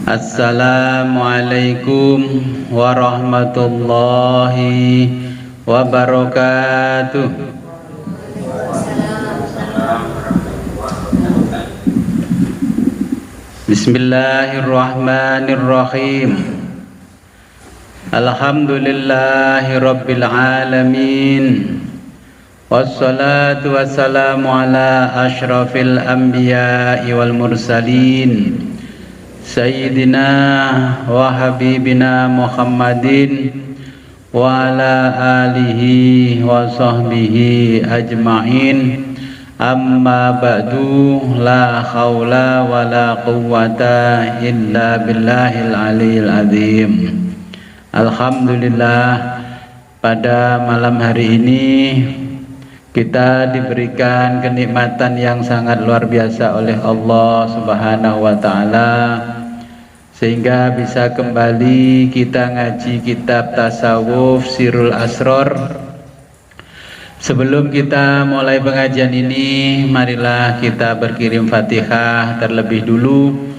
Assalamualaikum warahmatullahi wabarakatuh. Bismillahirrahmanirrahim. Alhamdulillahi rabbil alamin. Wassalatu wassalamu ala asyrafil anbiya'i wal mursalin Sayyidina wa habibina Muhammadin wa ala alihi wa sahbihi ajma'in. Amma ba'du, la khawla wa la quwwata illa billahil aliyil azim. Alhamdulillah, pada malam hari ini kita diberikan kenikmatan yang sangat luar biasa oleh Allah Subhanahu wa ta'ala, sehingga bisa kembali kita ngaji kitab tasawuf Sirul Asror. Sebelum kita mulai pengajian ini, marilah kita berkirim Fatihah terlebih dulu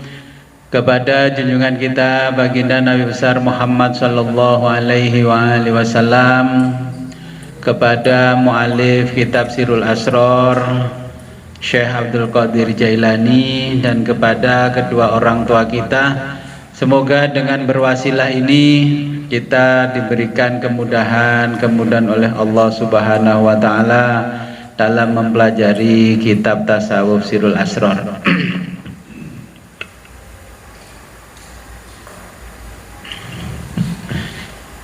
kepada junjungan kita baginda Nabi besar Muhammad sallallahu alaihi wasallam, kepada mu'alif kitab Sirul Asror Syekh Abdul Qadir Jailani, dan kepada kedua orang tua kita. Semoga dengan berwasilah ini kita diberikan kemudahan oleh Allah Subhanahu wa ta'ala dalam mempelajari kitab tasawuf Sirul Asror.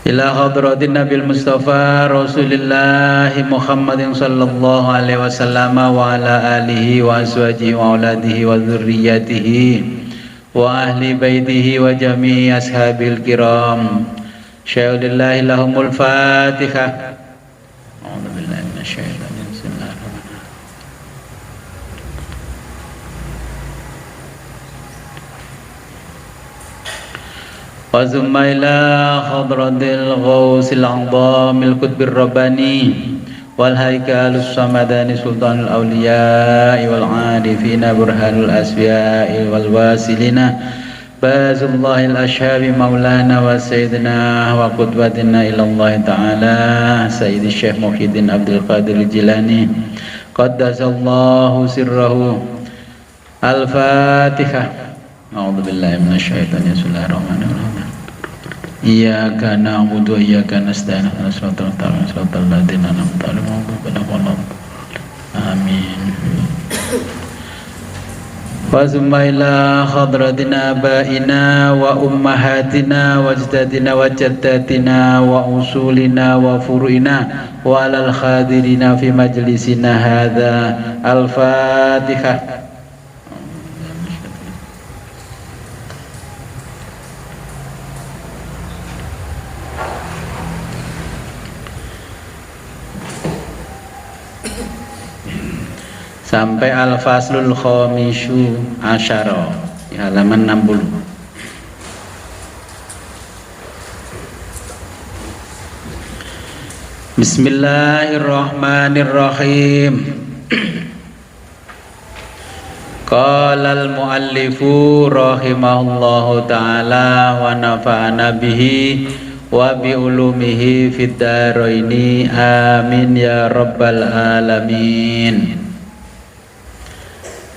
Ila hadratin Nabil Mustafa Rasulillahi Muhammadin sallallahu alaihi wasallam wa ala alihi wa azwajihi wa auladihi wa dzurriyyatihi wa ahli baitihi wa jami'i ashabil kiram. Syai'ulillahi lahumul Fatihah. A'udzu billahi minasyaitonir rajim. Bismillahirrahmanirrahim. Wa zumma ila hadratil ghausil a'dhamil qutbir rabbani wal haikalus samadani sultanul awliya'i wal arifina burhanul asfiya'i wal wasilina bazullahil ashabi maulana wa sayyidina wa qudwatina ilallahi ta'ala sayyidi syekh Muhyiddin Abdul Qadir Jilani qaddasallahu sirrahu. Al-Fatihah. A'udzu billahi minasyaitonir rajim. Bismillahirrahmanirrahim. Iyyaka na'budu wa iyyaka nasta'in. Ihdinas siratal ladzina an'amta 'alaihim ghairil maghdubi 'alaihim. Amin. Wa summa ila hadratina abaina wa ummahatina wa ajdadina wa jaddatina wa usulina wa furu'ina wa alal khadirina fi majlisina hadza. Al-Fatihah. Sampai al-faslul khamisyu asyara di halaman 60. Bismillahirrahmanirrahim. Qala al-muallifu rahimahullahu ta'ala wa nafa'ana bihi wa bi ulumihi fid dharaini amin ya rabbal alamin.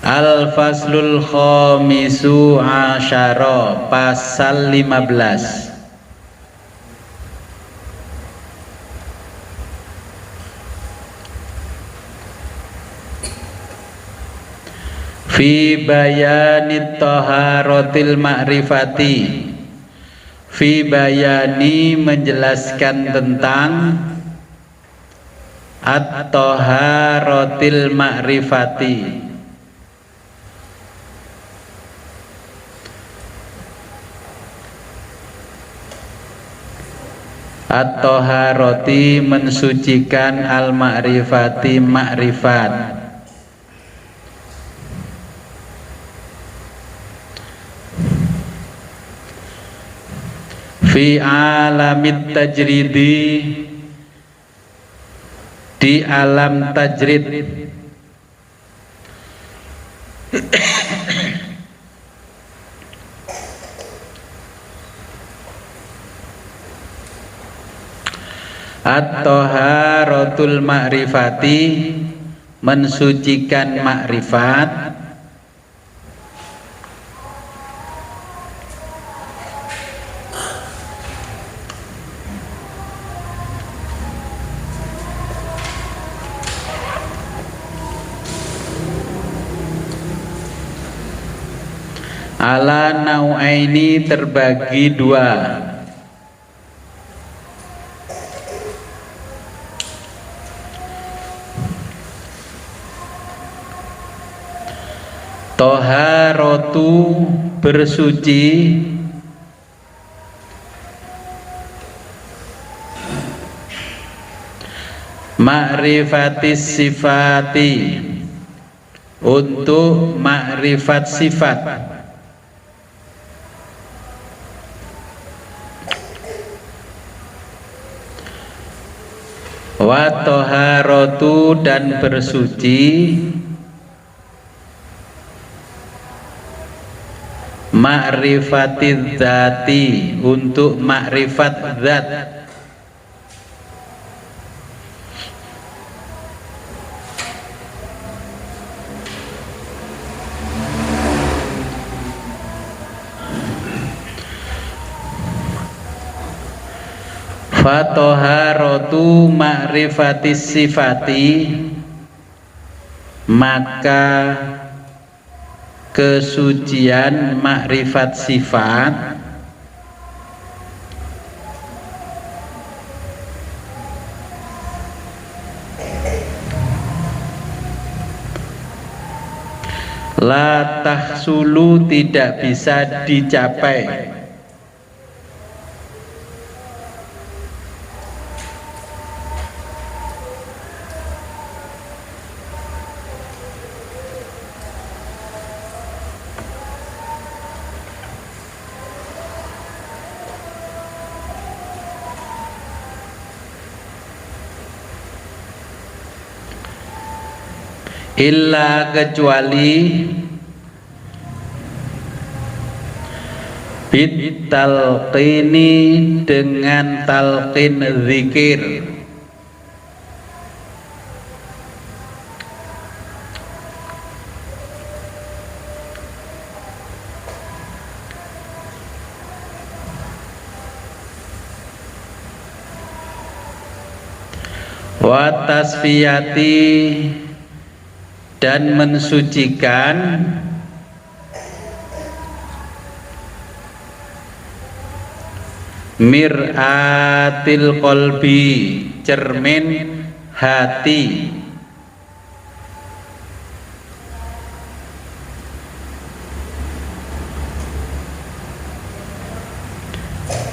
Al-faslul khamisu asyara, pasal 15. Fi bayani taharatil ma'rifati. Fi bayani menjelaskan tentang at-taharatil ma'rifati. At-taharati mensucikan, al-ma'rifati ma'rifat. Fi alamit tajridi, di alam tajrid. At-taharatul ma'rifati, mensucikan makrifat. Ala nau'aini, terbagi dua. Toharotu, bersuci. Ma'rifatis sifati, untuk makrifat sifat. Wa toharotu, dan bersuci. Ma'rifatiz zati, untuk makrifat zat. Fatoharotu ma'rifatis sifati, maka kesucian makrifat sifat. La tahsulu, tidak bisa dicapai. Illa, kecuali bit talqini, dengan talqin zikir. Wa tasfiyati, dan mensucikan mir'atil qalbi, cermin hati.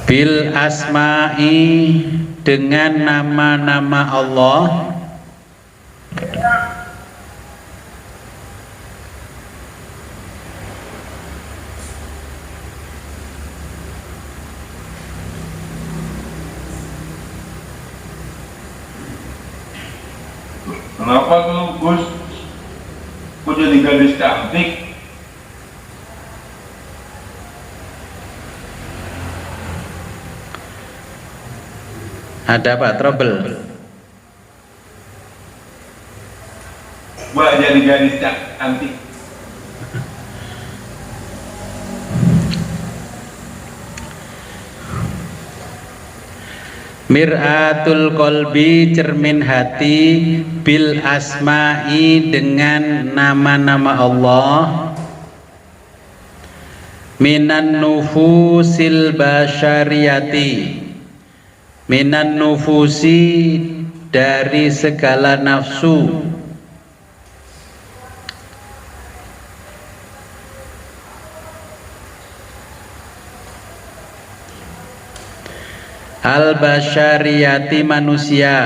Bil asma'i, dengan nama-nama Allah. Kenapa lu Gus? Kok jadi gadis cantik? Ada apa? Trouble? Gua jadi gadis cantik. Mir'atul qalbi, cermin hati. Bil asma'i, dengan nama-nama Allah. Minan nufusil basyariyati, minan nufusi, dari segala nafsu. Al basyariyati, manusia.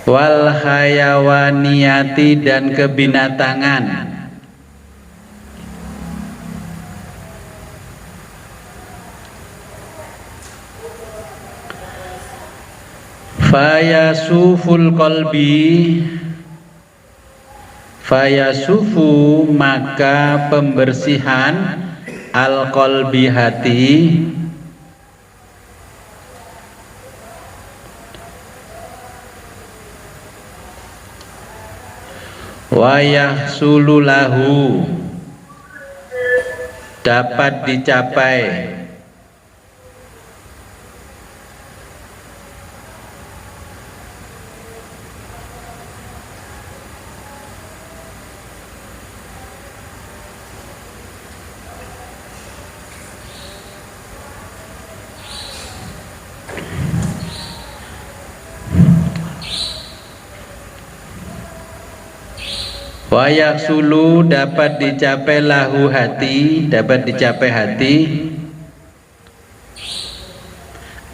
Wal hayawaniyati, dan kebinatangan. Fayasuful qalbi, fayasufu, maka pembersihan al-qalbi hati, wa yahsulu lahu dapat dicapai wa yahsulu dapat dicapai lahu hati, dapat dicapai hati,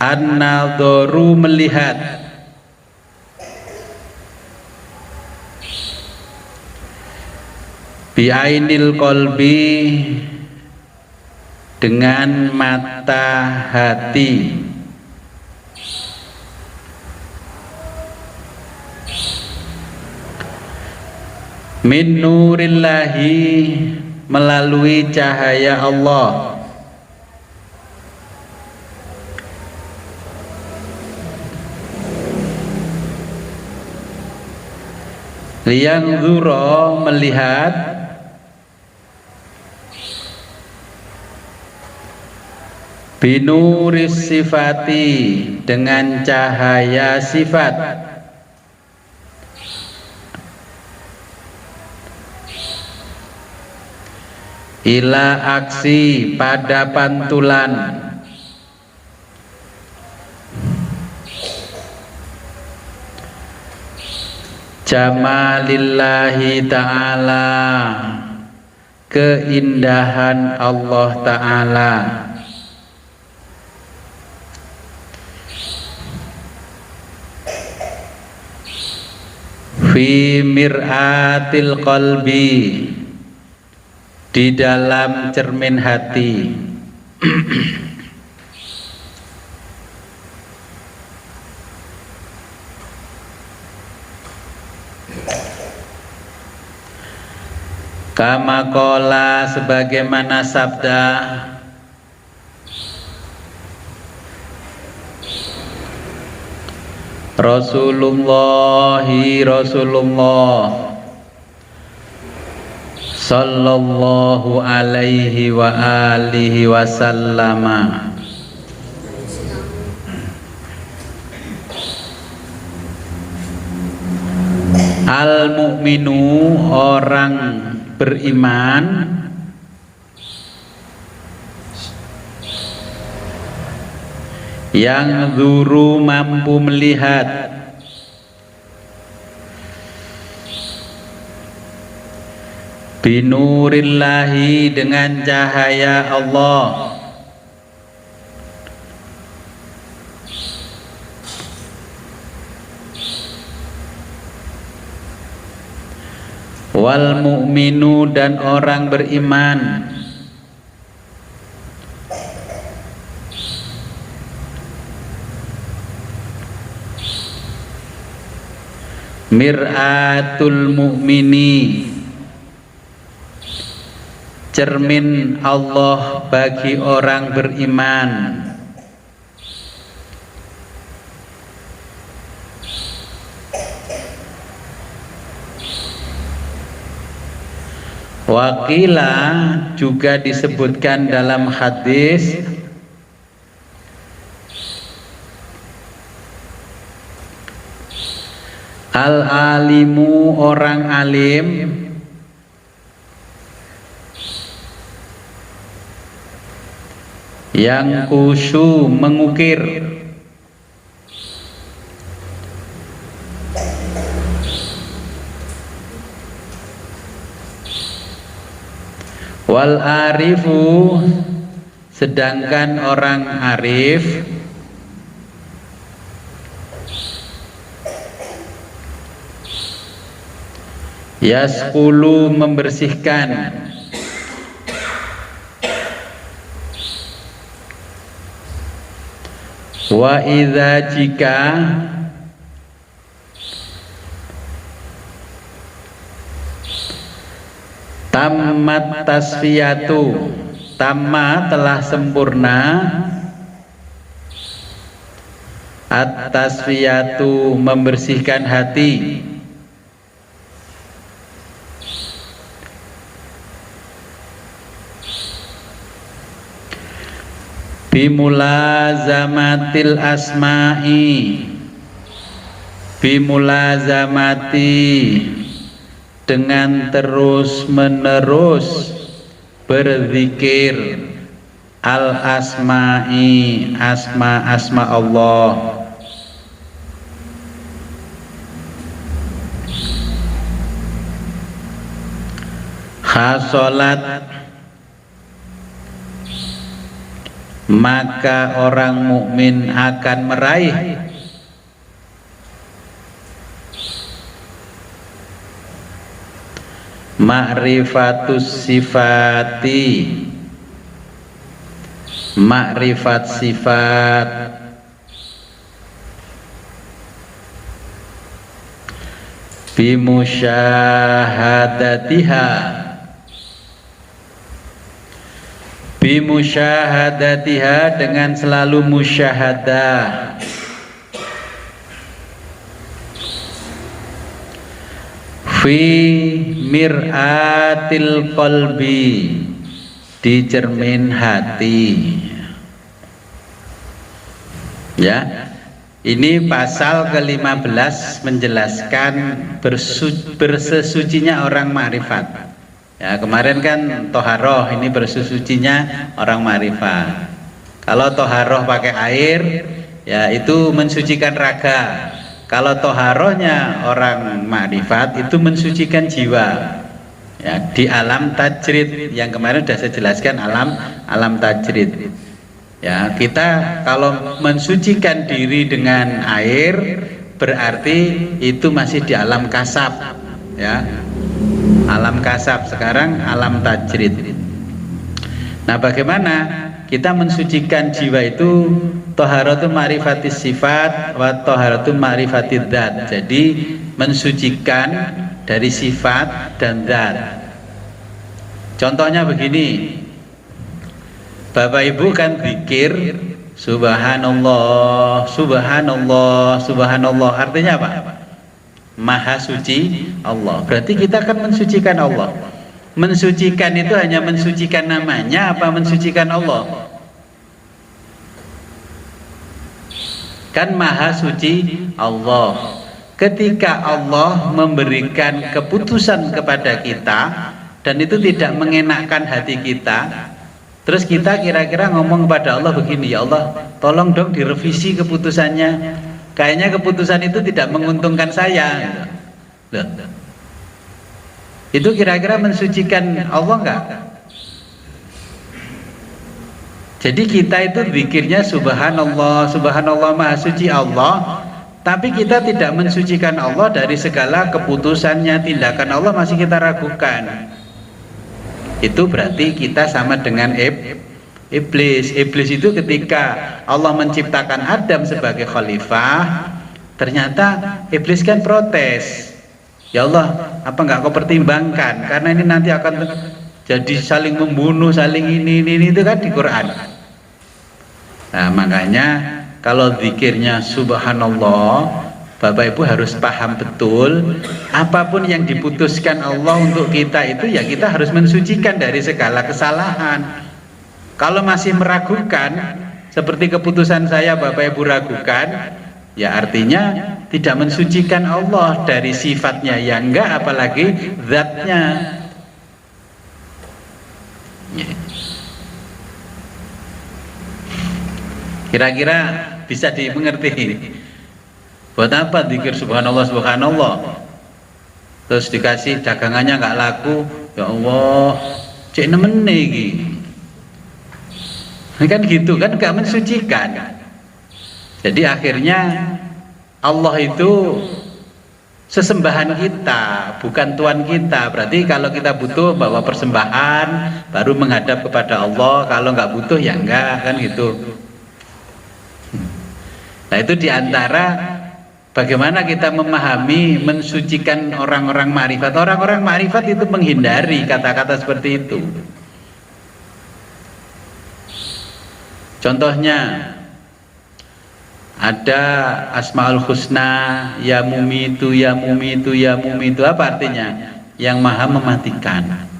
an-nadharu melihat, bi'ainil qalbi dengan mata hati, min nurillahi melalui cahaya Allah, liyanzura melihat, binuris sifati dengan cahaya sifat, ila aksi pada pantulan, jamalillahi ta'ala keindahan Allah ta'ala, fi mir'atil qalbi di dalam cermin hati. Kama qala sebagaimana sabda Rasulullah sallallahu alaihi wa alihi wasallama, al mu'minu orang beriman, yang zuru mampu melihat, binurillahi dengan cahaya Allah, wal mu'minu dan orang beriman, mir'atul mu'mini cermin Allah bagi orang beriman, wakila juga disebutkan dalam hadis al-alimu orang alim, yang khusyuk mengukir, wal arifu sedangkan orang arif, yasqulu membersihkan, wa idza jika tamat tasfiyatu tamma telah sempurna, at-tasfiyatu membersihkan hati, bimulazamatil asma'i, bimulazamati dengan terus menerus berzikir, al asma'i asma Allah, hasolat maka orang mukmin akan meraih ma'rifatus sifati, ma'rifat sifat, bimusyahadatiha, bimusyahadatiha dengan selalu musyahadah, fi mir'atil qalbi di cermin hati. Ya, ini pasal ke-15 menjelaskan bersesucinya orang ma'rifat. Ya, kemarin kan toharoh, ini bersesucinya orang ma'rifat. Kalau toharoh pakai air, ya itu mensucikan raga. Kalau toharohnya orang ma'rifat itu mensucikan jiwa. Ya, di alam tajrid yang kemarin sudah saya jelaskan, alam tajrid. Ya, kita kalau mensucikan diri dengan air berarti itu masih di alam kasab. Ya, alam kasab, sekarang alam tajrid. Nah, bagaimana kita mensucikan jiwa itu? Toharatu ma'rifatis sifat wa toharatu ma'rifatid dzat. Jadi mensucikan dari sifat dan zat. Contohnya begini, Bapak Ibu kan zikir subhanallah, subhanallah, subhanallah, artinya apa? Maha suci Allah. Berarti kita kan mensucikan Allah. Mensucikan itu hanya mensucikan namanya apa mensucikan Allah? Kan maha suci Allah. Ketika Allah memberikan keputusan kepada kita dan itu tidak mengenakkan hati kita, terus kita kira-kira ngomong kepada Allah begini, ya Allah tolong dong direvisi keputusannya, kayaknya keputusan itu tidak menguntungkan saya. Loh, itu kira-kira mensucikan Allah enggak? Jadi kita itu zikirnya subhanallah, subhanallah maha suci Allah, tapi kita tidak mensucikan Allah dari segala keputusannya, tindakan Allah masih kita ragukan. Itu berarti kita sama dengan iblis. Iblis itu ketika Allah menciptakan Adam sebagai khalifah, ternyata iblis kan protes. Ya Allah, apa enggak kau pertimbangkan? Karena ini nanti akan jadi saling membunuh, saling ini itu kan di Quran. Nah, makanya kalau zikirnya subhanallah, Bapak Ibu harus paham betul, apapun yang diputuskan Allah untuk kita itu ya kita harus mensucikan dari segala kesalahan. Kalau masih meragukan, seperti keputusan saya Bapak Ibu ragukan, ya artinya tidak mensucikan Allah dari sifatnya yang enggak, apalagi zatnya. Kira-kira bisa dimengerti. Buat apa zikir subhanallah subhanallah? Terus dikasih dagangannya nggak laku, ya Allah, cek nemen iki. Kan gitu kan, nggak mensucikan. Jadi akhirnya Allah itu sesembahan kita, bukan Tuhan kita. Berarti kalau kita butuh bawa persembahan baru menghadap kepada Allah, kalau nggak butuh ya enggak, kan gitu. Nah, itu diantara bagaimana kita memahami mensucikan orang-orang ma'rifat. Orang-orang ma'rifat itu menghindari kata-kata seperti itu. Contohnya ada Asmaul Husna, ya mumitu, ya mumitu, ya mumitu. Apa artinya? Yang maha mematikan.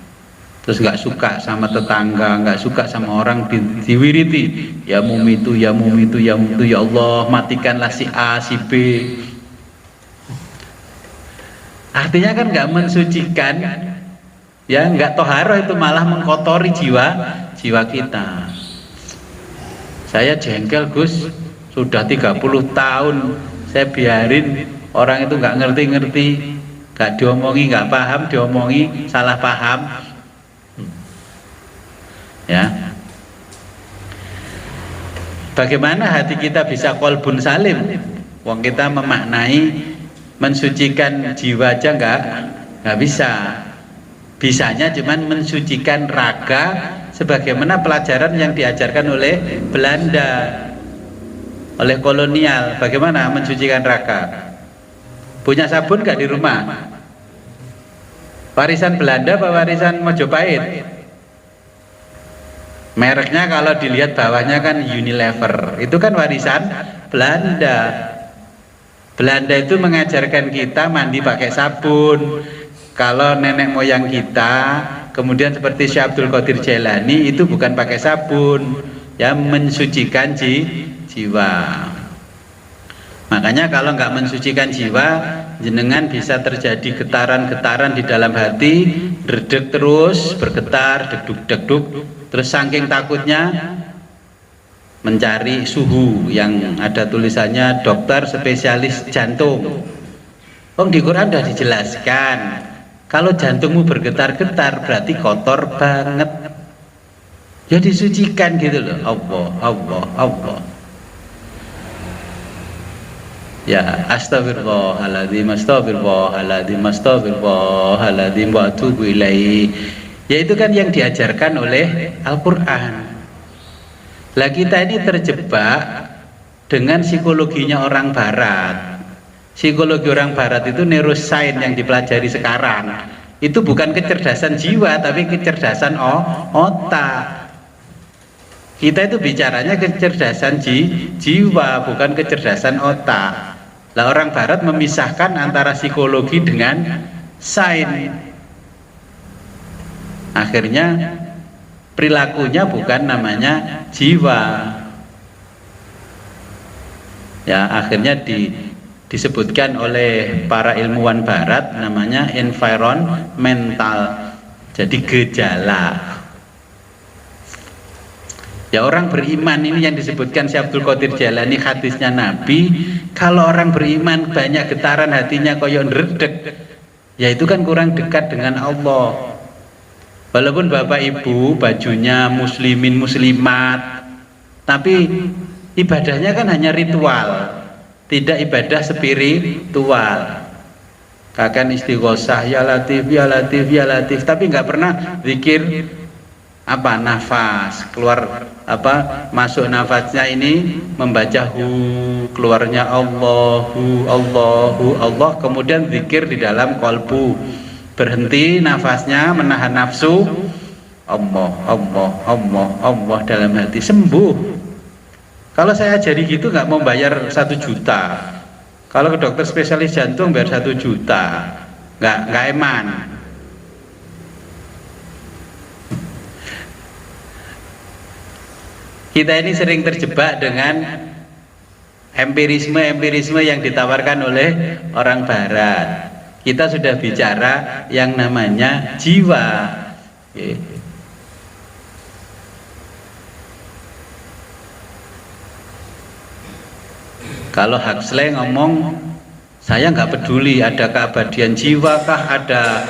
Terus nggak suka sama tetangga, nggak suka sama orang diwiriti, ya mumitu, ya mumitu, ya mumitu, ya Allah matikanlah si A, si B. Artinya kan nggak mensucikan, ya nggak toharoh, itu malah mengkotori jiwa kita. Saya jengkel Gus, sudah 30 tahun saya biarin orang itu nggak ngerti-ngerti, nggak diomongi, nggak paham, diomongi salah paham. Ya, bagaimana hati kita bisa qalbun salim? Wong kita memaknai mensucikan jiwa aja nggak bisa. Bisanya cuman mensucikan raga, sebagaimana pelajaran yang diajarkan oleh Belanda, oleh kolonial. Bagaimana mensucikan raga? Punya sabun nggak di rumah? Warisan Belanda apa warisan Mojopahit? Mereknya kalau dilihat bawahnya kan Unilever, itu kan warisan Belanda. Belanda itu mengajarkan kita mandi pakai sabun. Kalau nenek moyang kita, kemudian seperti Syekh Abdul Qadir Jailani, itu bukan pakai sabun, ya mensucikan jiwa. Makanya kalau nggak mensucikan jiwa, jenengan bisa terjadi getaran-getaran di dalam hati, redek terus, bergetar, deduk-deduk, terus saking takutnya mencari suhu yang ada tulisannya dokter spesialis jantung. Di Quran sudah dijelaskan, kalau jantungmu bergetar-getar berarti kotor banget, ya disucikan gitu loh. Allah. Ya, astagfirullahaladzim, astagfirullahaladzim, astagfirullahaladzim, wa atubu ilaih. Ya, itu kan yang diajarkan oleh Al-Quran. Lah kita ini terjebak dengan psikologinya orang Barat. Psikologi orang Barat itu neuroscience yang dipelajari sekarang. Itu bukan kecerdasan jiwa, tapi kecerdasan otak. Kita itu bicaranya kecerdasan jiwa, bukan kecerdasan otak. Lah orang Barat memisahkan antara psikologi dengan sains. Akhirnya perilakunya bukan namanya jiwa. Ya, akhirnya disebutkan oleh para ilmuwan Barat namanya environmental. Jadi gejala. Ya, orang beriman ini yang disebutkan Syekh Abdul Qadir Jailani, hadisnya Nabi, kalau orang beriman banyak getaran hatinya koyok ndredeg, ya itu kan kurang dekat dengan Allah. Walaupun bapak ibu bajunya muslimin muslimat, tapi ibadahnya kan hanya ritual, tidak ibadah spiritual. Bahkan istighosah ya latif ya latif ya latif, tapi nggak pernah zikir nafas keluar, masuk nafasnya ini membaca keluarnya Allah, kemudian zikir di dalam kolbu, berhenti nafasnya, menahan nafsu, Allah dalam hati, sembuh. Kalau saya ajari gitu nggak mau bayar 1 juta. Kalau ke dokter spesialis jantung bayar 1 juta, nggak eman. Kita ini sering terjebak dengan empirisme yang ditawarkan oleh orang Barat. Kita sudah bicara yang namanya jiwa. Kalau Huxley ngomong, saya nggak peduli ada keabadian jiwa kah, ada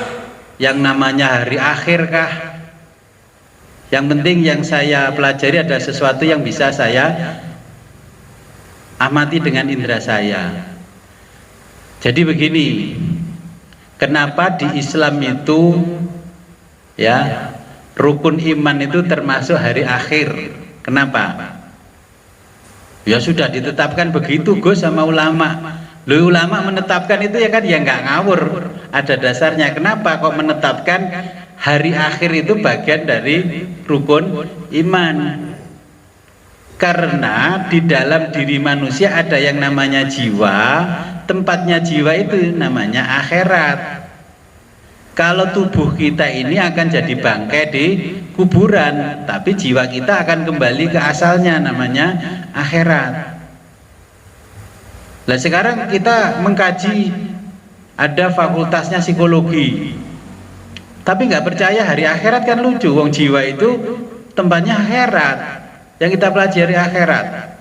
yang namanya hari akhir kah. Yang penting yang saya pelajari ada sesuatu yang bisa saya amati dengan indera saya. Jadi begini, kenapa di Islam itu ya rukun iman itu termasuk hari akhir? Kenapa? Ya sudah ditetapkan begitu Gus sama ulama. Loh, ulama menetapkan itu ya kan ya nggak ngawur, ada dasarnya. Kenapa kok menetapkan hari akhir itu bagian dari rukun iman? Karena di dalam diri manusia ada yang namanya jiwa, tempatnya jiwa itu namanya akhirat. Kalau tubuh kita ini akan jadi bangkai di kuburan, tapi jiwa kita akan kembali ke asalnya, namanya akhirat. Nah sekarang kita mengkaji, ada fakultasnya psikologi, tapi nggak percaya hari akhirat, kan lucu, wong jiwa itu tempatnya akhirat, yang kita pelajari akhirat.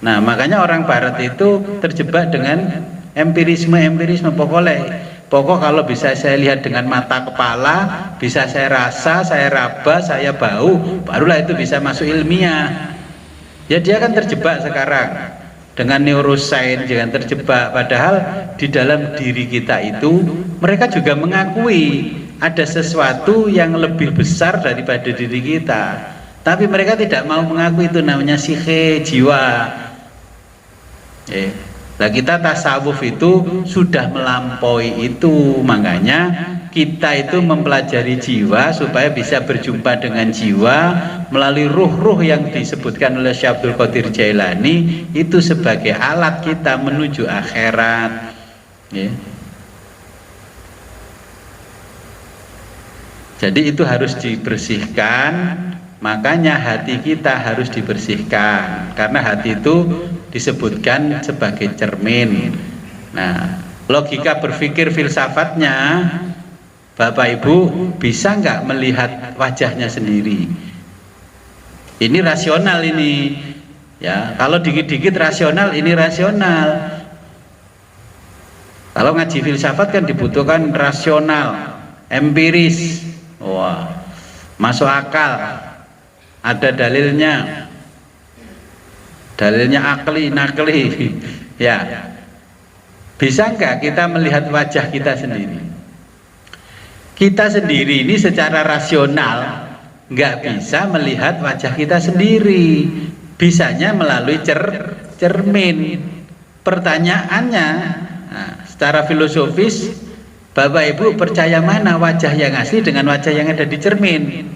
Nah makanya orang barat itu terjebak dengan empirisme pokok kalau bisa saya lihat dengan mata kepala, bisa saya rasa, saya raba, saya bau, barulah itu bisa masuk ilmiah. Ya dia kan terjebak sekarang dengan neuroscience, jangan terjebak. Padahal di dalam diri kita itu mereka juga mengakui ada sesuatu yang lebih besar daripada diri kita, tapi mereka tidak mau mengakui. Itu namanya psikhe, jiwa. Nah kita tasawuf itu sudah melampaui itu, makanya kita itu mempelajari jiwa supaya bisa berjumpa dengan jiwa melalui ruh-ruh yang disebutkan oleh Syekh Abdul Qadir Jailani, itu sebagai alat kita menuju akhirat. Jadi itu harus dibersihkan, makanya hati kita harus dibersihkan, karena hati itu disebutkan sebagai cermin. Nah, logika berpikir filsafatnya, Bapak Ibu bisa nggak melihat wajahnya sendiri? Ini rasional ini, ya. Kalau dikit-dikit rasional, ini rasional. Kalau ngaji filsafat kan dibutuhkan rasional, empiris, wah, masuk akal, ada dalilnya. Dalilnya akli, nakli, ya. Bisa nggak kita melihat wajah kita sendiri? Kita sendiri ini secara rasional nggak bisa melihat wajah kita sendiri. Bisanya melalui cermin. Pertanyaannya, nah, secara filosofis, Bapak Ibu percaya mana wajah yang asli dengan wajah yang ada di cermin?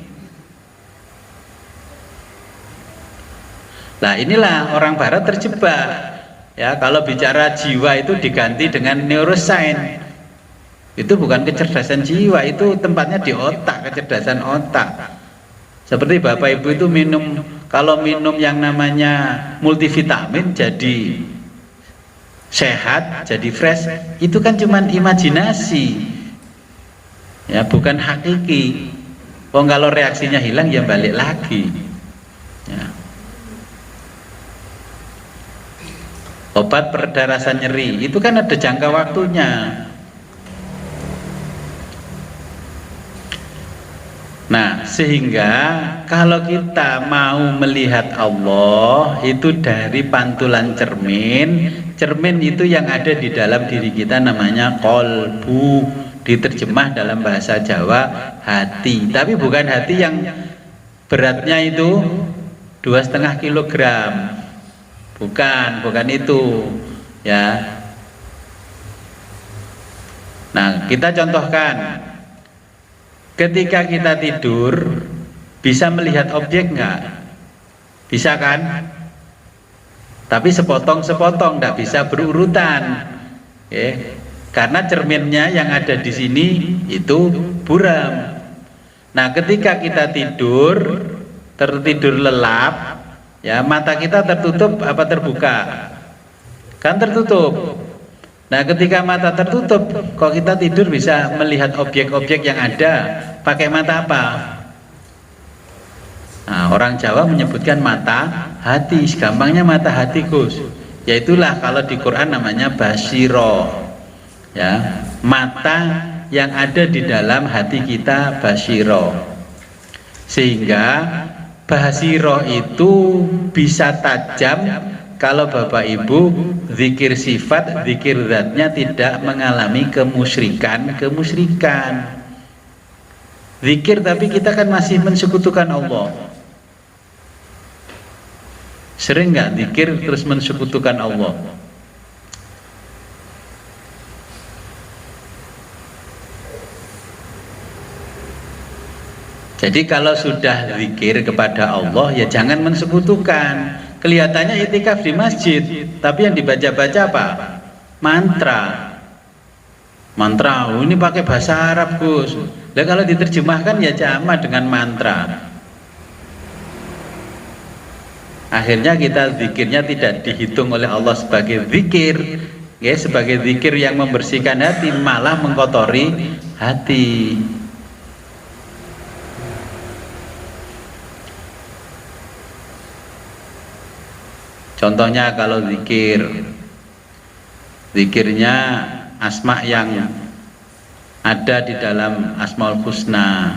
Nah inilah orang barat terjebak, ya. Kalau bicara jiwa itu diganti dengan neuroscience, itu bukan kecerdasan jiwa, itu tempatnya di otak, kecerdasan otak. Seperti Bapak Ibu itu minum, kalau minum yang namanya multivitamin jadi sehat, jadi fresh, itu kan cuma imajinasi, ya, bukan hakiki. Oh kalau reaksinya hilang ya balik lagi, ya. Obat pereda rasa nyeri itu kan ada jangka waktunya. Nah sehingga kalau kita mau melihat Allah itu dari pantulan cermin. Cermin itu yang ada di dalam diri kita namanya kolbu, diterjemah dalam bahasa Jawa hati, tapi bukan hati yang beratnya itu 2,5 kilogram. Bukan itu, ya. Nah, kita contohkan, ketika kita tidur, bisa melihat objek nggak? Bisa kan? Tapi sepotong-sepotong, nggak bisa berurutan, karena cerminnya yang ada di sini itu buram. Nah, ketika kita tertidur lelap, ya, mata kita tertutup apa terbuka? Kan tertutup. Nah ketika mata tertutup, kok kita tidur bisa melihat objek-objek yang ada pakai mata apa? Nah, orang Jawa menyebutkan mata hati, gampangnya mata hati Gus. Yaitulah kalau di Quran namanya basiro, ya, mata yang ada di dalam hati kita, basiro. Sehingga basiro itu bisa tajam kalau Bapak Ibu zikir sifat, zikir zatnya tidak mengalami kemusyrikan. Zikir tapi kita kan masih mensekutukan Allah. Sering nggak zikir terus mensekutukan Allah? Jadi kalau sudah zikir kepada Allah ya jangan mensekutukan. Kelihatannya itikaf di masjid, tapi yang dibaca-baca apa? Mantra. Mantra, oh ini pakai bahasa Arab Gus. Nah kalau diterjemahkan ya sama dengan mantra. Akhirnya kita zikirnya tidak dihitung oleh Allah sebagai zikir, ya sebagai zikir yang membersihkan hati, malah mengkotori hati. Contohnya kalau zikirnya asma yang ada di dalam Asmaul Husna,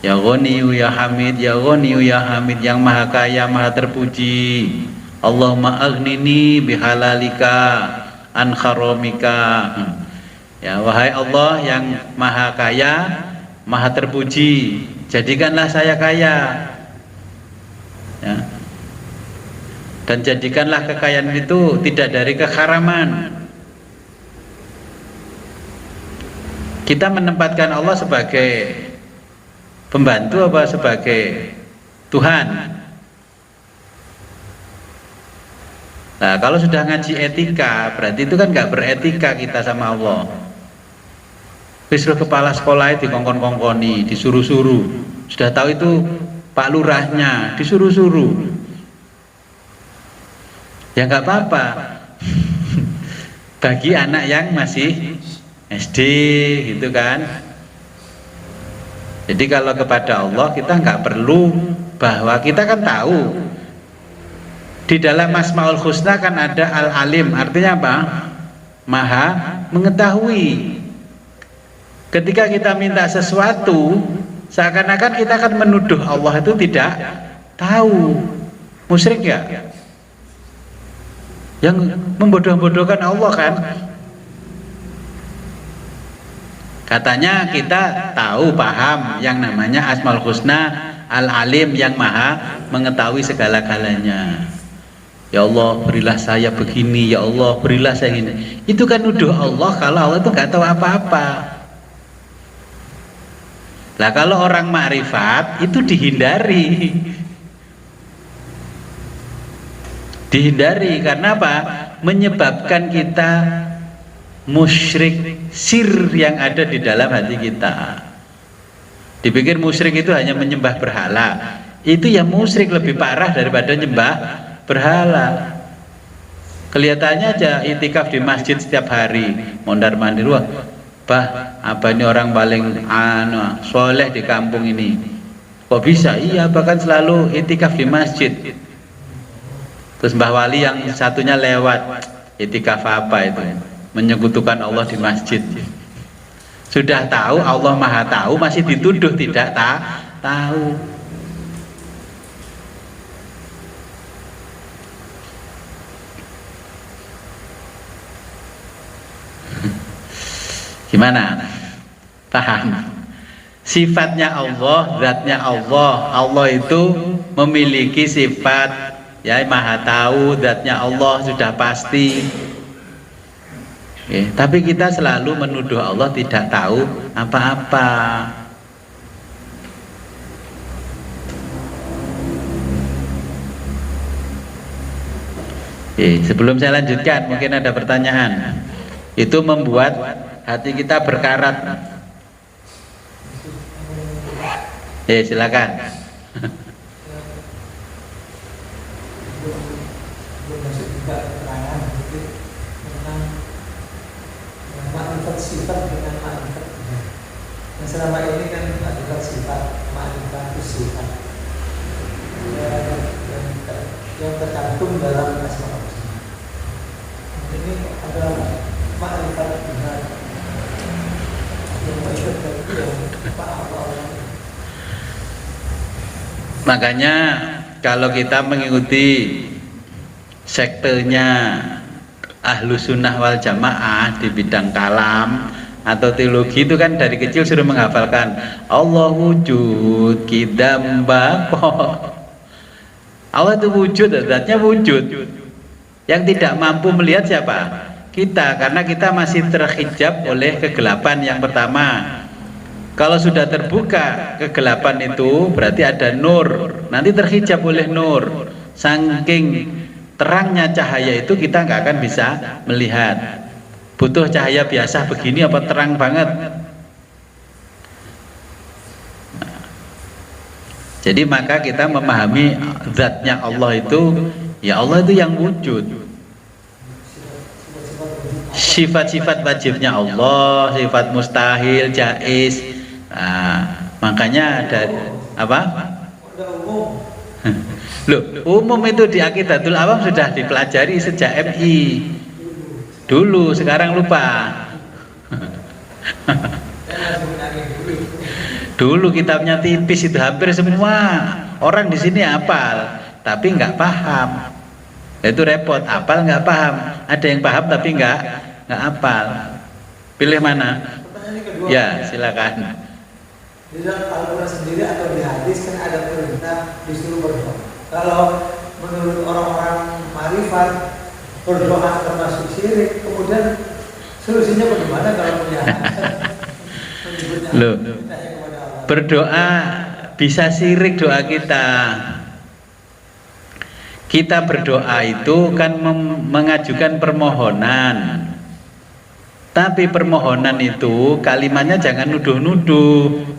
ya Ghaniyu ya Hamid, ya Ghaniyu ya Hamid, yang maha kaya maha terpuji. Allahumma aghnini bihalalika an haramika. Ya wahai Allah yang maha kaya maha terpuji, jadikanlah saya kaya, ya. Dan jadikanlah kekayaan itu tidak dari keharaman. Kita menempatkan Allah sebagai pembantu apa sebagai Tuhan? Nah kalau sudah ngaji etika berarti itu kan nggak beretika kita sama Allah. Disuruh kepala sekolah itu dikongkon-kongkoni, disuruh-suruh. Sudah tahu itu Pak Lurahnya, disuruh-suruh. Ya nggak apa-apa. Bagi anak yang masih SD gitu kan. Jadi kalau kepada Allah kita nggak perlu, bahwa kita kan tahu di dalam Asmaul Husna kan ada Al-Alim, artinya apa? Maha mengetahui. Ketika kita minta sesuatu, seakan-akan kita akan menuduh Allah itu tidak tahu. Musyrik ya? Yang membodoh-bodohkan Allah kan? Katanya kita tahu, paham yang namanya Asmaul Husna, Al-Alim yang maha mengetahui segala-galanya. Ya Allah berilah saya begini, ya Allah berilah saya ini. Itu kan nuduh Allah kalau Allah itu nggak tahu apa-apa. Lah kalau orang makrifat itu dihindari. Dihindari karena apa? Menyebabkan kita musyrik, sir yang ada di dalam hati kita. Dipikir musyrik itu hanya menyembah berhala. Itu yang musyrik lebih parah daripada nyembah berhala. Kelihatannya aja itikaf di masjid setiap hari, mondar mandir, wah, bah, apa ini orang paling soleh di kampung ini. Kok bisa? Iya, bahkan selalu itikaf di masjid. Terus Mbah Wali yang satunya lewat, itikaf apa itu? Menyekutukan Allah di masjid. Sudah tahu Allah maha tahu, masih dituduh tidak tahu. Gimana? Paham? Sifatnya Allah, zatnya Allah. Allah itu memiliki sifat, ya maha tahu, zatnya Allah sudah pasti. Tapi kita selalu menuduh Allah tidak tahu apa-apa. Sebelum saya lanjutkan, mungkin ada pertanyaan. Itu membuat hati kita berkarat. Silakan. Ma'rifat sifat dengan ma'rifat Tuhan. Nah, selama ini kan ma'rifat sifat, ma'rifat sifat yang tercantum dalam Asmaul Husna. Ini adalah ma'rifat Tuhan. Yang ma'rifat itu yang Allah. Makanya kalau kita mengikuti sektenya Ahlus Sunnah wal Jamaah di bidang kalam atau teologi itu kan dari kecil sudah menghafalkan Allah wujud kidam bako. Allah itu wujud, zatnya wujud. Yang tidak mampu melihat siapa? Kita, karena kita masih terhijab oleh kegelapan yang pertama. Kalau sudah terbuka kegelapan itu berarti ada nur, nanti terhijab oleh nur. Saking terangnya cahaya itu kita nggak akan bisa melihat. Butuh cahaya biasa begini apa terang banget? Jadi maka kita memahami zatnya Allah itu, ya Allah itu yang wujud. Sifat-sifat wajibnya Allah, sifat mustahil, jaiz. Nah, makanya ada apa? Loh, umum itu di Aqidatul Awam sudah dipelajari sejak MI. Dulu, sekarang lupa. Dulu kitabnya tipis itu, hampir semua orang di sini hafal, tapi nggak paham. Itu repot, hafal nggak paham. Ada yang paham tapi nggak hafal. Pilih mana? Ya, silakan. Di dalam Al-Quran sendiri atau di hadis kan ada perintah disuruh berdoa. Kalau menurut orang-orang marifat berdoa termasuk syirik, kemudian solusinya bagaimana kalau punya Loh, berdoa bisa syirik doa kita. Kita berdoa itu kan mengajukan permohonan. Tapi permohonan itu kalimatnya jangan nuduh-nuduh.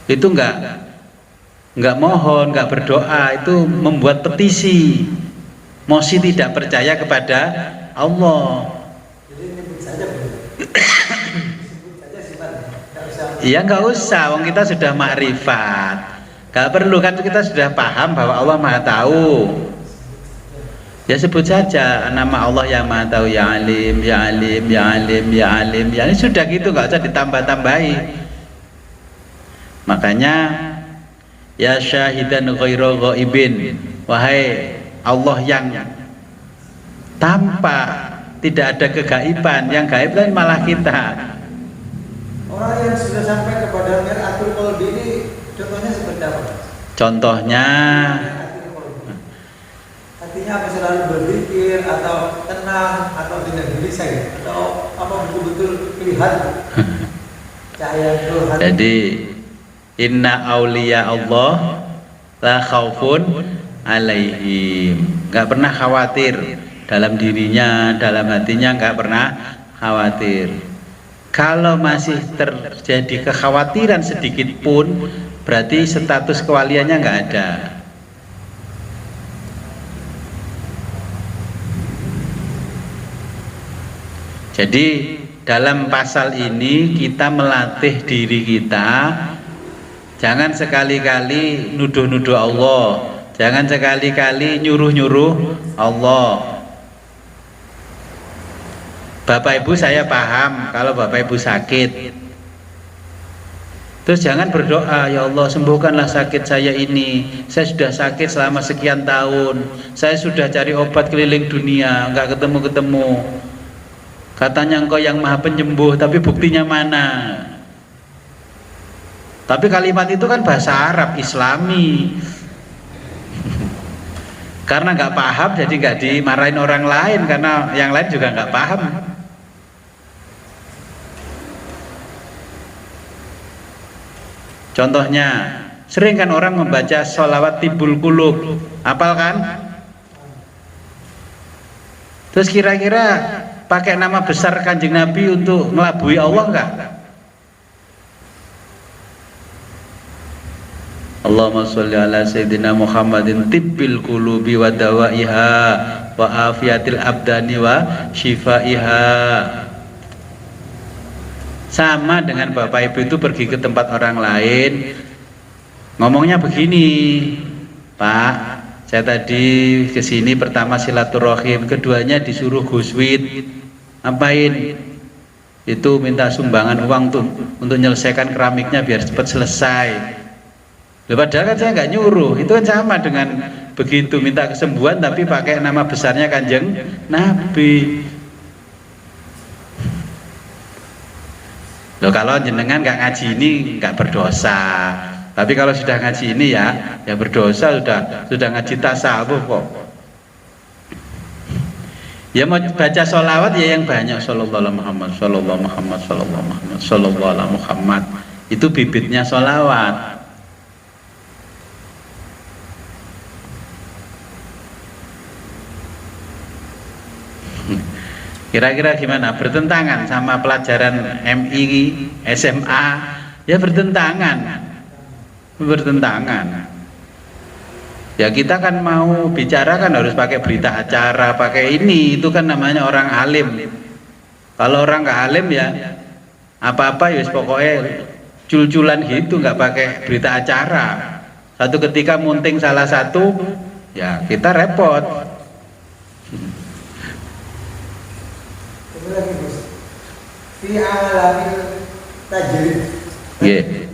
Itu enggak mohon, enggak berdoa, itu membuat petisi. Mosi tidak percaya kepada Allah. Iya enggak usah, wong kita sudah makrifat. Enggak perlu kan, kita sudah paham bahwa Allah Maha Tahu. Ya sebut saja nama Allah yang Maha Tahu, ya Alim, ya Alim, ya Alim, ya Alim. Ya ini sudah gitu, enggak usah ditambah-tambahi. Makanya ya syahidan ghairu ghaibin, wahai Allah yang tanpa, tidak ada kegaiban, yang gaib kan malah kita. Orang yang sudah sampai kepada Mir'atul Qalbi ini contohnya seperti apa? Contohnya artinya apa, selalu berzikir atau tenang atau tidak gelisah atau apa betul-betul melihat cahaya Tuhan. Jadi inna auliya Allah la khaufun alaihim, nggak pernah khawatir dalam dirinya, dalam hatinya nggak pernah khawatir. Kalau masih terjadi kekhawatiran sedikit pun berarti status kewaliannya nggak ada. Jadi dalam pasal ini kita melatih diri kita. Jangan sekali-kali nuduh-nuduh Allah, jangan sekali-kali nyuruh-nyuruh Allah. Bapak Ibu saya paham kalau Bapak Ibu sakit. Terus jangan berdoa, ya Allah sembuhkanlah sakit saya ini. Saya sudah sakit selama sekian tahun. Saya sudah cari obat keliling dunia, nggak ketemu-ketemu. Katanya Engkau yang Maha Penyembuh, tapi buktinya mana? Tapi kalimat itu kan bahasa Arab Islami. Karena nggak paham jadi nggak dimarahin orang lain, karena yang lain juga nggak paham. Contohnya, sering kan orang membaca sholawat tibul qulub, hafal kan? Terus kira-kira pakai nama besar Kanjeng Nabi untuk ngelabui Allah enggak? Allahumma sholli ala sayyidina Muhammadin tibbil qulubi wa dawaiha wa afiyatil abdani wa shifaiha. Sama dengan Bapak Ibu itu pergi ke tempat orang lain, ngomongnya begini, Pak, saya tadi kesini pertama silaturahim, keduanya disuruh guswit, ngapain? Itu minta sumbangan uang tuh untuk menyelesaikan keramiknya biar cepat selesai. Padahal kan saya nggak nyuruh, itu kan sama dengan begitu minta kesembuhan tapi pakai nama besarnya Kanjeng Nabi. Loh, kalau jenengan nggak ngaji ini nggak berdosa, tapi kalau sudah ngaji ini ya berdosa, sudah ngaji tasawuf kok. Ya mau baca sholawat ya yang banyak, sallallahu alaihi Muhammad, sallallahu Muhammad, sallallahu Muhammad, sallallahu alaihi Muhammad. Itu bibitnya sholawat. Kira-kira gimana? Bertentangan sama pelajaran MI, SMA? Ya bertentangan. Bertentangan. Ya kita kan mau bicara kan harus pakai berita acara, pakai ini, itu kan namanya orang alim. Kalau orang nggak alim ya apa-apa ya pokoknya cul-culan gitu, nggak pakai berita acara. Satu ketika munting salah satu, ya kita repot. Itu lagi Gus. Fi alamil tajrid. Yeah.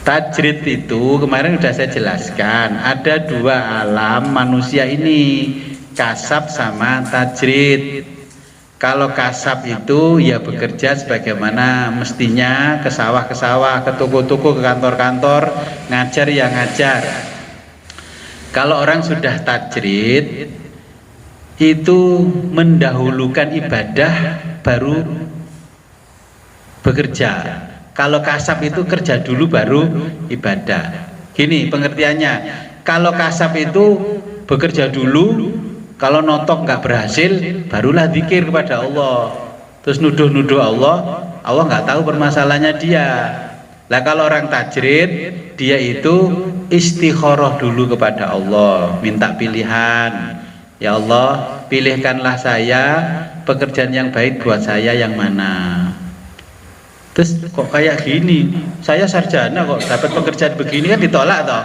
Tajrid itu kemarin sudah saya jelaskan, ada dua alam manusia ini, kasab sama tajrid. Kalau kasab itu ya bekerja sebagaimana mestinya, ke sawah, ke toko-toko, ke kantor-kantor, ngajar ya ngajar. Kalau orang sudah tajrid itu mendahulukan ibadah baru bekerja. Kalau kasab itu kerja dulu baru ibadah. Gini pengertiannya, kalau kasab itu bekerja dulu, kalau notok nggak berhasil, barulah zikir kepada Allah. Terus nuduh-nuduh Allah, Allah nggak tahu permasalahannya dia. Lah kalau orang tajrid, dia itu istikharah dulu kepada Allah, minta pilihan. Ya Allah, pilihkanlah saya pekerjaan yang baik buat saya yang mana. Terus kok kayak gini, saya sarjana kok dapat pekerjaan begini, kan ditolak toh.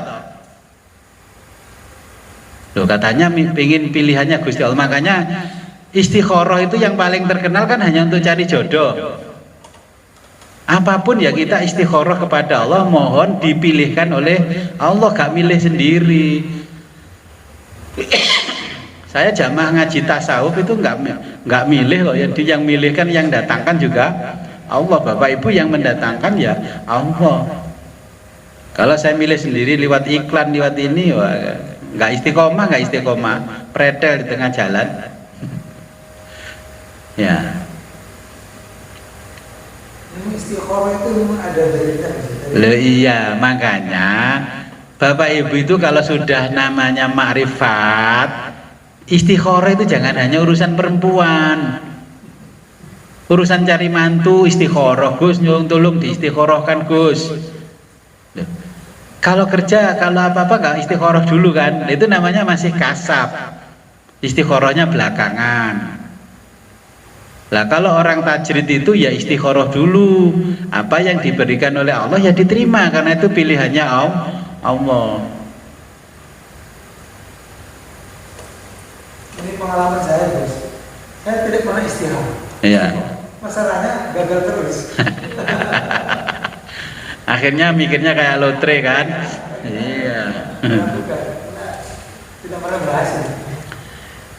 Loh katanya pengen pilihannya Gusti Allah, makanya istikharah itu yang paling terkenal kan hanya untuk cari jodoh. Apapun ya kita istikharah kepada Allah, mohon dipilihkan oleh Allah, gak milih sendiri. Saya jamaah ngaji tasawuf itu nggak milih kok, yang milih kan yang datangkan juga Allah. Bapak Ibu yang mendatangkan ya Allah. Kalau saya milih sendiri lewat iklan, lewat ini, wah, nggak istiqomah, pretel di tengah jalan. Ya. Istikharah itu memang ada berita. Loh iya, makanya Bapak Ibu itu kalau sudah namanya makrifat, istikharah itu jangan hanya urusan perempuan. Urusan cari mantu istikharah, Gus, nyuwun tolong diistikharahkan Gus. Loh, kalau kerja, kalau apa-apa nggak istikharah dulu kan, itu namanya masih kasab. Istikharahnya belakangan. Lah kalau orang tajrid itu ya istikharah dulu, apa yang diberikan oleh Allah ya diterima, karena itu pilihannya Allah. Ini pengalaman saya Gus, saya tidak pernah istikharah. Iya. Masalahnya gagal terus. Akhirnya mikirnya kayak lotre kan. Iya. Tidak pernah berhasil.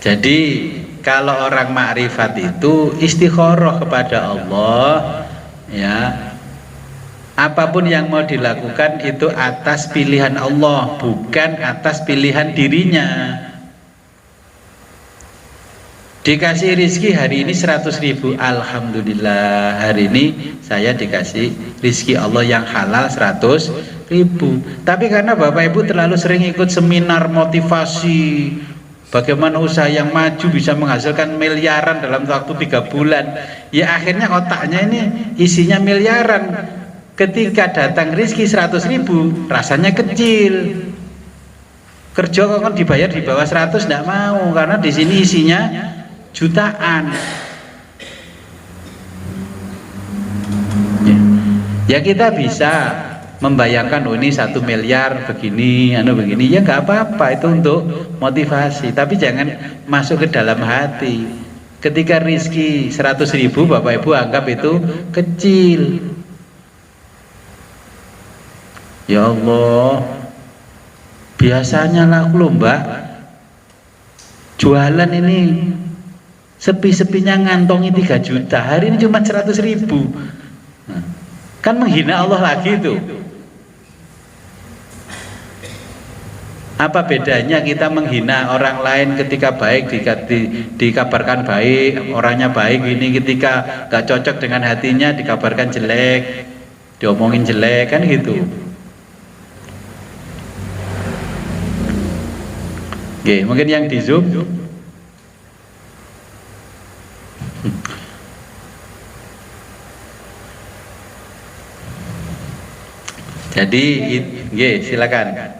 Jadi kalau orang makrifat itu istikharah kepada Allah, ya. Apapun yang mau dilakukan itu atas pilihan Allah, bukan atas pilihan dirinya. Dikasih rizki hari ini 100.000, alhamdulillah, hari ini saya dikasih rizki Allah yang halal 100.000. Tapi karena Bapak Ibu terlalu sering ikut seminar motivasi bagaimana usaha yang maju bisa menghasilkan miliaran dalam waktu 3 bulan, ya akhirnya otaknya ini isinya miliaran. Ketika datang rizki 100.000 rasanya kecil. Kerja kok kan dibayar di bawah 100, tidak mau, karena di sini isinya jutaan. Ya kita bisa membayangkan, oh ini 1 miliar begini, begini, ya nggak apa-apa, itu untuk motivasi. Tapi jangan masuk ke dalam hati. Ketika rizki 100.000 Bapak Ibu anggap itu kecil. Ya Allah, biasanya laku loh Mbak, jualan ini sepi-sepinya ngantongi 3 juta, hari ini cuma 100.000. Kan menghina Allah lagi itu. Apa bedanya kita menghina orang lain ketika baik dikabarkan baik, orangnya baik, ini ketika gak cocok dengan hatinya dikabarkan jelek, diomongin jelek, kan gitu. Oke, mungkin yang di Zoom. Jadi, silakan.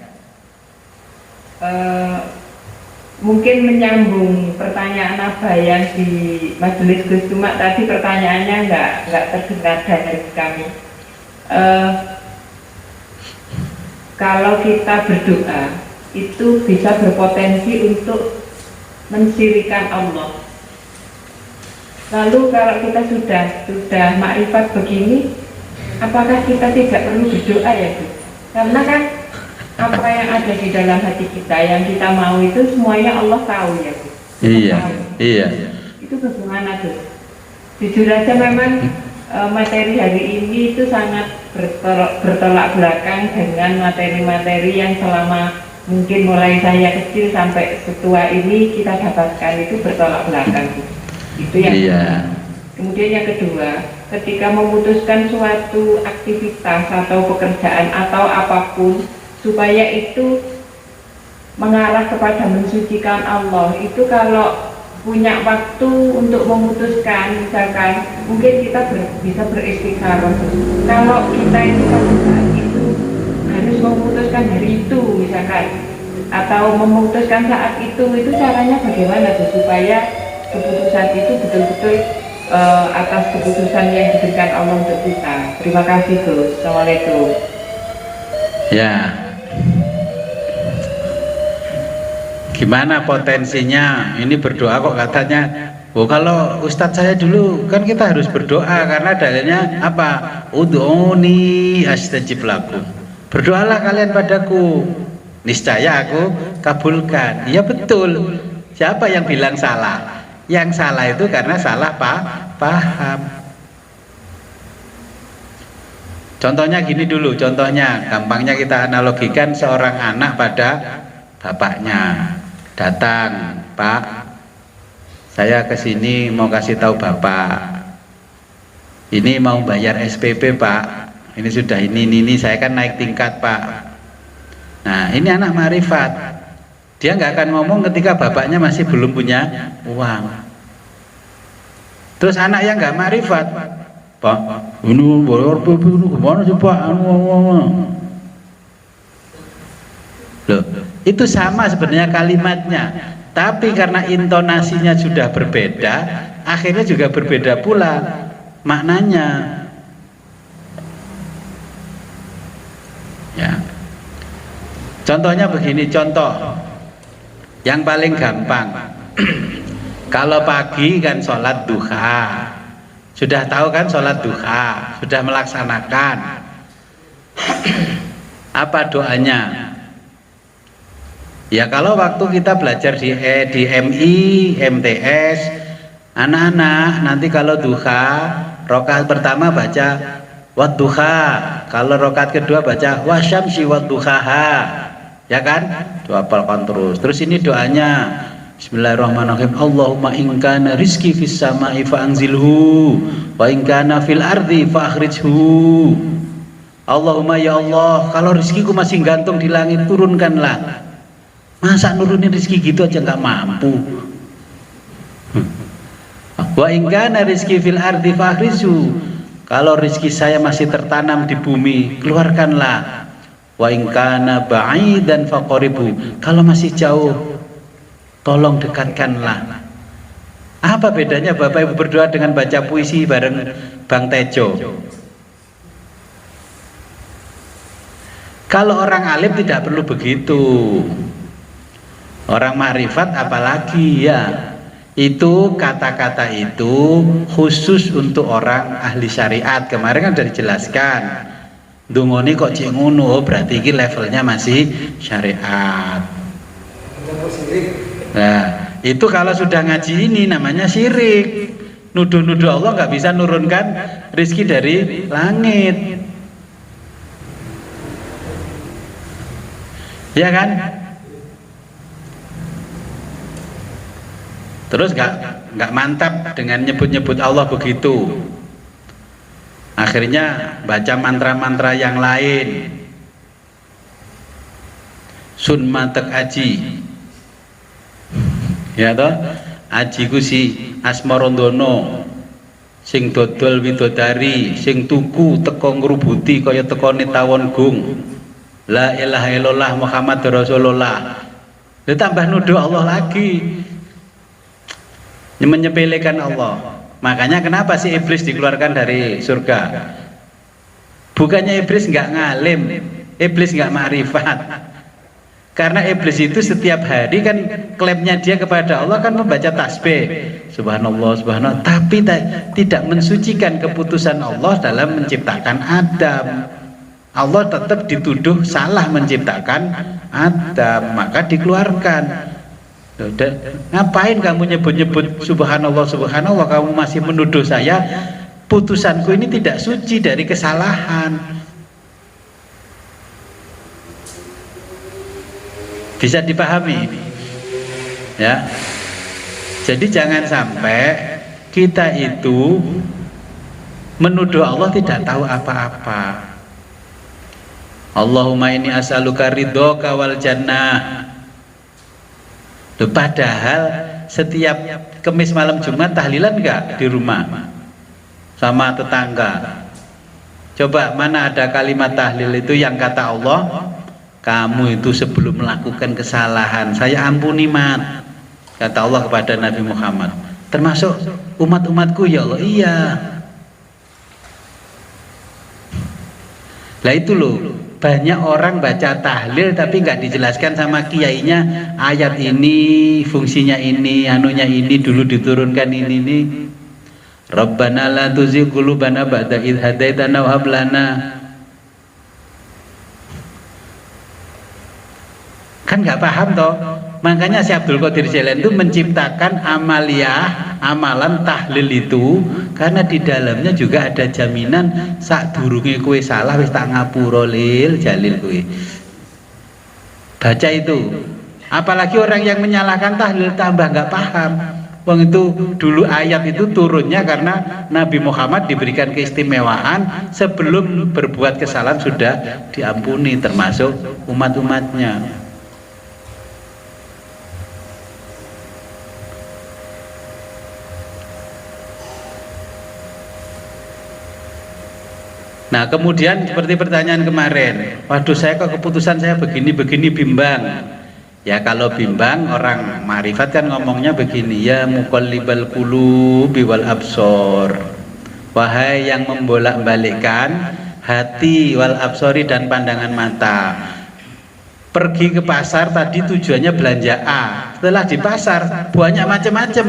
Mungkin menyambung pertanyaan apa yang di majelis Gus, cuma tadi pertanyaannya nggak terdengar dari kami. Kalau kita berdoa itu bisa berpotensi untuk mensyirikan Allah. Lalu kalau kita sudah makrifat begini, apakah kita tidak perlu berdoa ya Gus? Karena kan apa yang ada di dalam hati kita yang kita mau itu semuanya Allah tahu ya Bu. Iya. Itu bagaimana tuh? Jujur aja memang materi hari ini itu sangat bertolak belakang dengan materi-materi yang selama mungkin mulai saya kecil sampai setua ini kita dapatkan, itu bertolak belakang. Itu yang pertama. Kemudian yang kedua, ketika memutuskan suatu aktivitas atau pekerjaan atau apapun supaya itu mengarah kepada mensucikan Allah, itu kalau punya waktu untuk memutuskan, misalkan mungkin kita bisa beristikharah. Kalau kita itu pada saat itu harus memutuskan hari itu misalkan, atau memutuskan saat itu caranya bagaimana tuh supaya keputusan itu betul-betul atas keputusan yang diberikan Allah untuk kita. Terima kasih Gus. Assalamualaikum. Ya. Gimana potensinya? Ini berdoa kok katanya. Oh, kalau Ustadz saya dulu kan kita harus berdoa karena dalilnya apa? Ud'uni astajib lakum. Berdoalah kalian padaku, niscaya aku kabulkan. Ya betul. Siapa yang bilang salah? Yang salah itu karena salah paham. Contohnya gini dulu, gampangnya kita analogikan seorang anak pada bapaknya. Datang, Pak, saya kesini mau kasih tahu Bapak, ini mau bayar SPP Pak, ini sudah ini saya kan naik tingkat Pak. Nah ini anak ma'rifat, dia nggak akan ngomong ketika bapaknya masih belum punya uang. Terus anak yang nggak ma'rifat, Pak, ini bayar SPP ini gimana sih Pak? Loh, itu sama sebenarnya kalimatnya, tapi karena intonasinya sudah berbeda, akhirnya juga berbeda pula maknanya. Ya. Contohnya begini, contoh yang paling gampang. Kalau pagi kan sholat duha, sudah tahu kan sholat duha, sudah melaksanakan. Apa doanya? Ya kalau waktu kita belajar di MI, MTS, anak-anak nanti kalau duha, rakaat pertama baca wadduha, kalau rakaat kedua baca wasyamsi wadduhaha, ya kan? Doapalkan terus ini doanya. Bismillahirrahmanirrahim. Allahumma in kana rizki fis sama'i fa anzilhu wa in kana fil ardi fa akhrijhu. Allahumma ya Allah, kalau rizkiku masih gantung di langit, turunkanlah. Masa nurunin rezeki gitu aja nggak mampu. Wa in kana rizki fil ardi fakhrizu, kalau rezeki saya masih tertanam di bumi, keluarkanlah. Wa in kana ba'idan faqribu, kalau masih jauh tolong dekatkanlah. Apa bedanya Bapak Ibu berdoa dengan baca puisi bareng Bang Tejo? Kalau orang alim tidak perlu begitu. Orang makrifat apalagi ya. Itu kata-kata itu khusus untuk orang ahli syariat. Kemarin kan sudah dijelaskan. Dungoni kok cik ngono, berarti ini levelnya masih syariat. Nah, itu kalau sudah ngaji ini namanya syirik. Nuduh-nuduh Allah nggak bisa nurunkan rezeki dari langit. Ya kan? Terus nggak mantap dengan nyebut-nyebut Allah begitu. Akhirnya baca mantra-mantra yang lain. Sun matek aji. Ya toh? Aji ku si Asmarandono. Sing dodol widodari, sing tuku teko ngrubuti kaya tekone tawon gung. La ilaha illallah Muhammad Rasulullah. Dia tambah nuduh Allah lagi. Menyepelekan Allah. Makanya kenapa sih iblis dikeluarkan dari surga? Bukannya iblis nggak ngalim, iblis nggak ma'rifat. Karena iblis itu setiap hari kan klaimnya dia kepada Allah kan membaca tasbih, subhanallah subhanallah, tapi tidak mensucikan keputusan Allah dalam menciptakan Adam. Allah tetap dituduh salah menciptakan Adam, maka dikeluarkan. Ngapain kamu nyebut-nyebut subhanallah subhanallah, kamu masih menuduh saya, putusanku ini tidak suci dari kesalahan. Bisa dipahami ya. Jadi jangan sampai kita itu menuduh Allah tidak tahu apa-apa. Allahumma inni as'aluka ridhoka wal jannah. Loh, padahal setiap Kemis malam Jumat tahlilan enggak di rumah sama tetangga? Coba mana ada kalimat tahlil itu yang kata Allah, kamu itu sebelum melakukan kesalahan saya ampuni mat, kata Allah kepada Nabi Muhammad, termasuk umat-umatku ya Allah. Iya. Lah itu loh, banyak orang baca tahlil tapi nggak dijelaskan sama kiainya, ayat ini fungsinya ini, anunya ini, dulu diturunkan ini. Rabbana la tuzigh qulubana ba'da idh hadaitana wa hab lana. Kan nggak paham toh. Makanya si Abdul Qadir Jailani itu menciptakan amalan tahlil itu karena di dalamnya juga ada jaminan sak durunge kowe salah wis tak ngapura lil jalil kowe. Baca itu. Apalagi orang yang menyalahkan tahlil tambah nggak paham. Wong itu dulu ayat itu turunnya karena Nabi Muhammad diberikan keistimewaan sebelum berbuat kesalahan sudah diampuni termasuk umat-umatnya. Nah kemudian seperti pertanyaan kemarin, waduh saya kok keputusan saya begini bimbang. Ya kalau bimbang orang ma'rifat kan ngomongnya begini, ya muqallibal qulubi wal absor, wahai yang membolak-balikkan hati wal absori dan pandangan mata. Pergi ke pasar tadi tujuannya belanja A, setelah di pasar banyak macam-macam,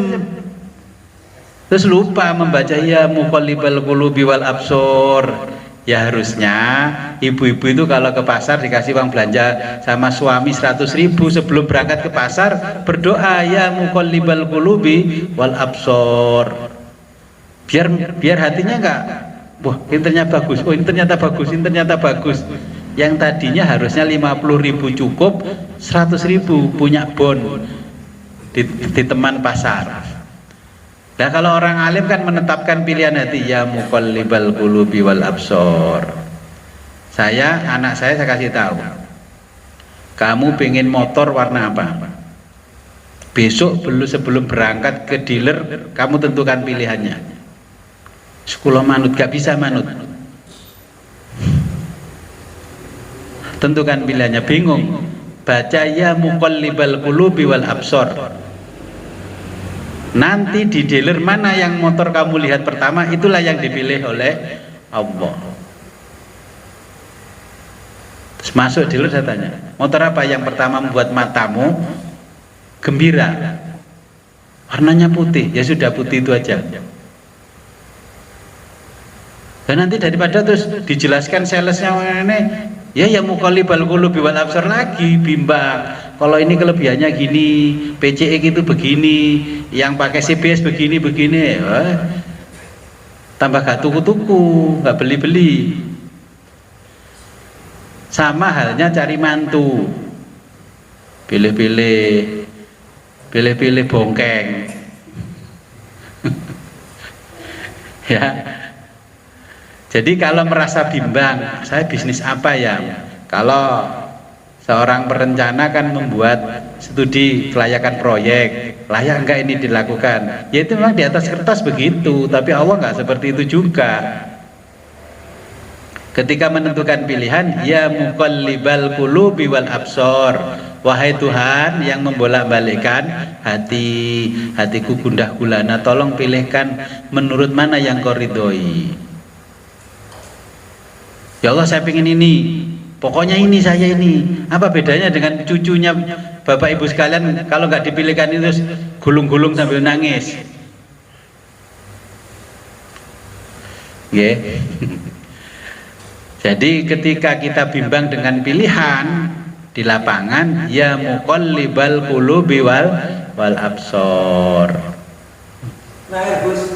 terus lupa membaca ya muqallibal qulubi wal absor. Ya harusnya ibu-ibu itu kalau ke pasar dikasih uang belanja sama suami 100.000 sebelum berangkat ke pasar berdoa ya muqallibal qulubi wal absor, biar hatinya enggak wah ini ternyata bagus, oh ini ternyata bagus, ini ternyata bagus. Yang tadinya harusnya 50.000 cukup, 100.000 punya bon di teman pasar. Nah kalau orang alim kan menetapkan pilihan hati, ya muqallibal qulubi wal absor. Anak saya kasih tahu, kamu pengen motor warna apa? Besok sebelum berangkat ke dealer kamu tentukan pilihannya. Sekolah manut, gak bisa manut. Tentukan pilihannya, bingung. Baca ya muqallibal qulubi wal absor. Nanti di dealer mana yang motor kamu lihat pertama, itulah yang dipilih oleh Allah. Terus masuk dealer saya tanya, motor apa yang pertama membuat matamu gembira? Warnanya putih, ya sudah putih itu aja. Dan nanti daripada terus dijelaskan salesnya ini, ya muqallibal qulubi wal absor lagi bimbang. Kalau ini kelebihannya gini, PCE itu begini, yang pakai CBS begini, tambah gak tuku-tuku, gak beli-beli. Sama halnya cari mantu, pilih-pilih bongkeng, Ya. Jadi kalau merasa bimbang, saya bisnis apa ya? Kalau seorang perencana kan membuat studi kelayakan proyek, layak enggak ini dilakukan? Ya itu memang di atas kertas begitu, tapi Allah enggak seperti itu juga. Ketika menentukan pilihan, ya muqallibal qulubi wal absor, wahai Tuhan yang membolak-balikkan hatiku gundah gulana, tolong pilihkan menurut mana yang Kau ridhoi. Ya Allah, saya pengen ini, pokoknya ini, saya ini. Apa bedanya dengan cucunya Bapak Ibu sekalian kalau nggak dipilihkan itu gulung-gulung sambil nangis? Yeah. Jadi ketika kita bimbang dengan pilihan di lapangan, ya muqallibal qulubi wal absor. Nah, Gus.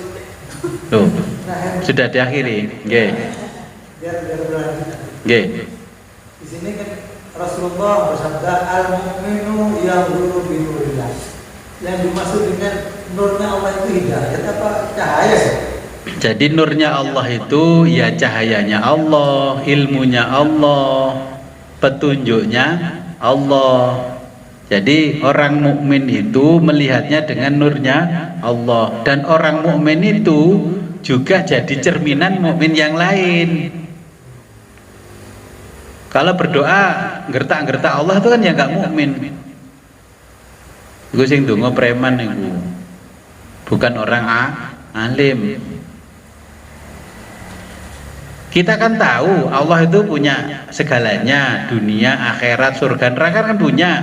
Tuh, sudah diakhiri. Nggih. Biar berlanjut. Nggih. Di sini kan Rasulullah bersabda, al-mu'minu yanzuru bi nurillah. Yang dimaksud dengan nurnya Allah itu hidayah apa cahaya ya? Jadi nurnya Allah itu ya cahayanya Allah, ilmunya Allah, petunjuknya Allah. Jadi orang mukmin itu melihatnya dengan nurnya Allah, dan orang mukmin itu juga jadi cerminan mukmin yang lain. Kalau berdoa gertak-gertak Allah itu kan ya nggak mukmin. Gue sing donga preman niku. Bukan orang alim. Kita kan tahu Allah itu punya segalanya, dunia, akhirat, surga, neraka kan punya.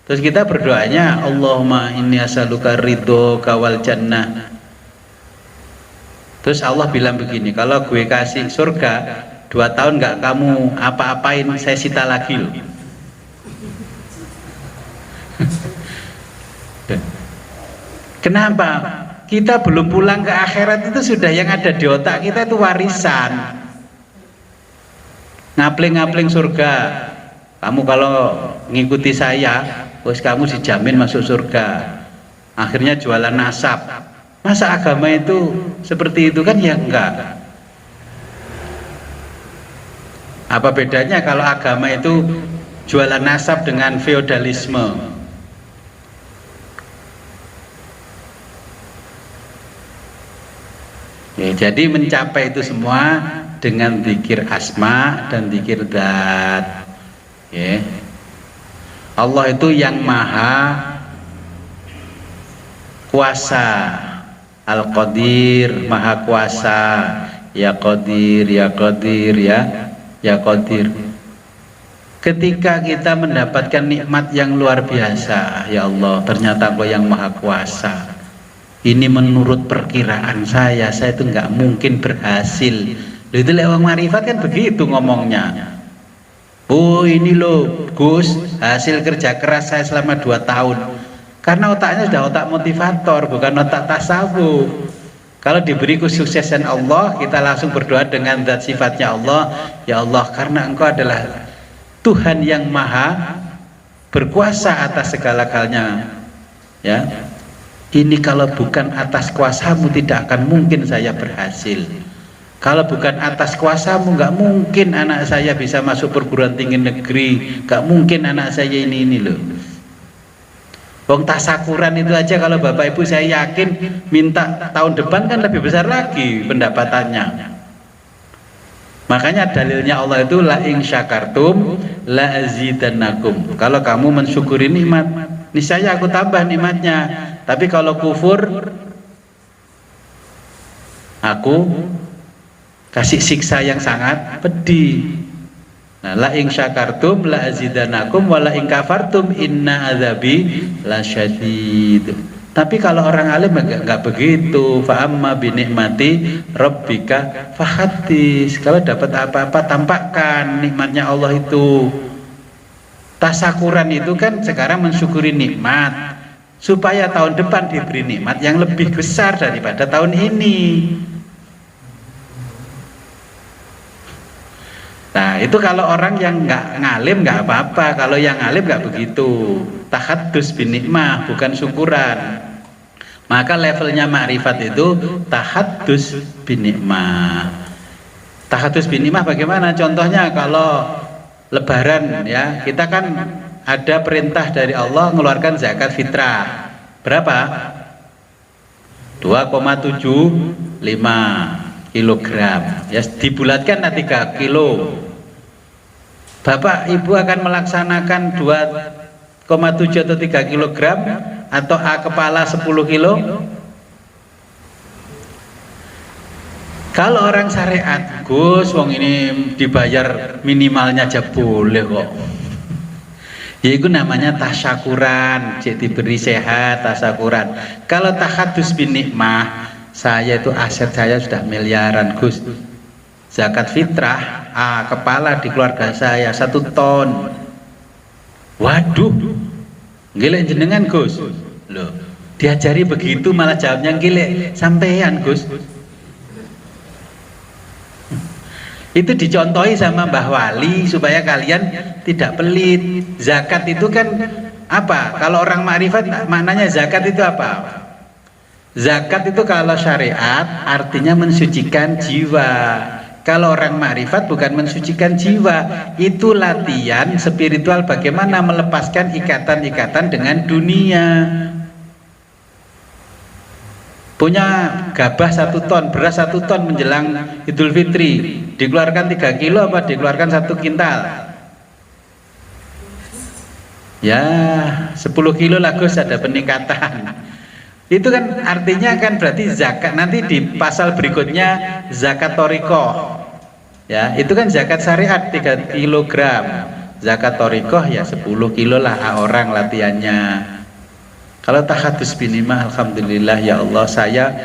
Terus kita berdoanya, Allahumma inni as'aluka ridhoka wal jannah. Terus Allah bilang begini, kalau gue kasih surga 2 tahun nggak kamu apa-apain, saya sita lagi loh. Kenapa? Kita belum pulang ke akhirat itu sudah yang ada di otak kita itu warisan. Ngapling-ngapling surga. Kamu kalau ngikuti saya, terus kamu dijamin masuk surga. Akhirnya jualan nasab. Masa agama itu seperti itu kan? Ya enggak. Apa bedanya kalau agama itu jualan nasab dengan feodalisme? Ya, jadi mencapai itu semua dengan zikir asma dan zikir dzat. Ya. Allah itu yang maha kuasa, Al-Qadir, maha kuasa, ya Qadir, ya Qadir, ya Qadir. Ketika kita mendapatkan nikmat yang luar biasa, ya Allah, ternyata Engkau yang maha kuasa. Ini menurut perkiraan saya itu nggak mungkin berhasil. Itu lewat marifat kan begitu ngomongnya. Oh ini loh Gus, hasil kerja keras saya selama 2 tahun. Karena otaknya sudah otak motivator, bukan otak tasawuf. Kalau diberi kesuksesan Allah, kita langsung berdoa dengan zat sifatnya Allah. Ya Allah, karena Engkau adalah Tuhan yang maha berkuasa atas segala halnya. Ya. Ini kalau bukan atas kuasamu tidak akan mungkin saya berhasil. Kalau bukan atas kuasamu nggak mungkin anak saya bisa masuk perguruan tinggi negeri, nggak mungkin anak saya ini loh. Wong tasakuran itu aja kalau Bapak Ibu saya yakin minta tahun depan kan lebih besar lagi pendapatannya. Makanya dalilnya Allah itu la in syakartum la azidannakum. Kalau kamu mensyukuri nikmat, niscaya aku tambah nikmatnya. Tapi kalau kufur, aku kasih siksa yang sangat pedih. Nah, la in syakartum la azidannakum wa la in kafartum inna adzabi lasyadid. Tapi kalau orang alim enggak begitu. Fa amma bi nikmati rabbika fahaddits. Kalau dapat apa-apa tampakkan nikmatnya Allah itu. Tasakuran itu kan sekarang mensyukuri nikmat supaya tahun depan diberi nikmat yang lebih besar daripada tahun ini. Nah itu kalau orang yang nggak ngalim nggak apa-apa, kalau yang ngalim nggak begitu. Tahaddus bin nikmah bukan syukuran. Maka levelnya makrifat itu tahaddus binikmah. Tahaddus binikmah bagaimana? Contohnya kalau Lebaran ya, kita kan ada perintah dari Allah mengeluarkan zakat fitrah. Berapa? 2,75 kilogram. Ya dibulatkan 3 kilo. Bapak Ibu akan melaksanakan 2,7 atau 3 kilogram atau A kepala 10 kilo? Kalau orang syariat, Gus, wong ini dibayar minimalnya aja boleh kok. Ya itu namanya tasyakuran, jadi diberi sehat, tasyakuran. Kalau tahadus bin nikmah, saya itu aset saya sudah miliaran, Gus. Zakat fitrah, kepala di keluarga saya 1 ton. Waduh, gile jenengan Gus. Loh, diajari begitu malah jawabnya gile, sampean Gus. Itu dicontohi sama Mbah Wali supaya kalian tidak pelit. Zakat itu kan apa? Kalau orang makrifat maknanya zakat itu apa? Zakat itu kalau syariat artinya mensucikan jiwa. Kalau orang makrifat bukan mensucikan jiwa, itu latihan spiritual bagaimana melepaskan ikatan-ikatan dengan dunia. Punya gabah 1 ton, beras 1 ton menjelang Idul Fitri, dikeluarkan 3 kilo apa dikeluarkan 1 kintal? Ya 10 kilo lah Gus, ada peningkatan. Itu kan artinya kan berarti zakat. Nanti di pasal berikutnya zakat torikoh, ya itu kan zakat syariat 3 kilogram. Zakat torikoh ya 10 kilo lah orang latihannya. Kalau tahadus binimah, alhamdulillah ya Allah, saya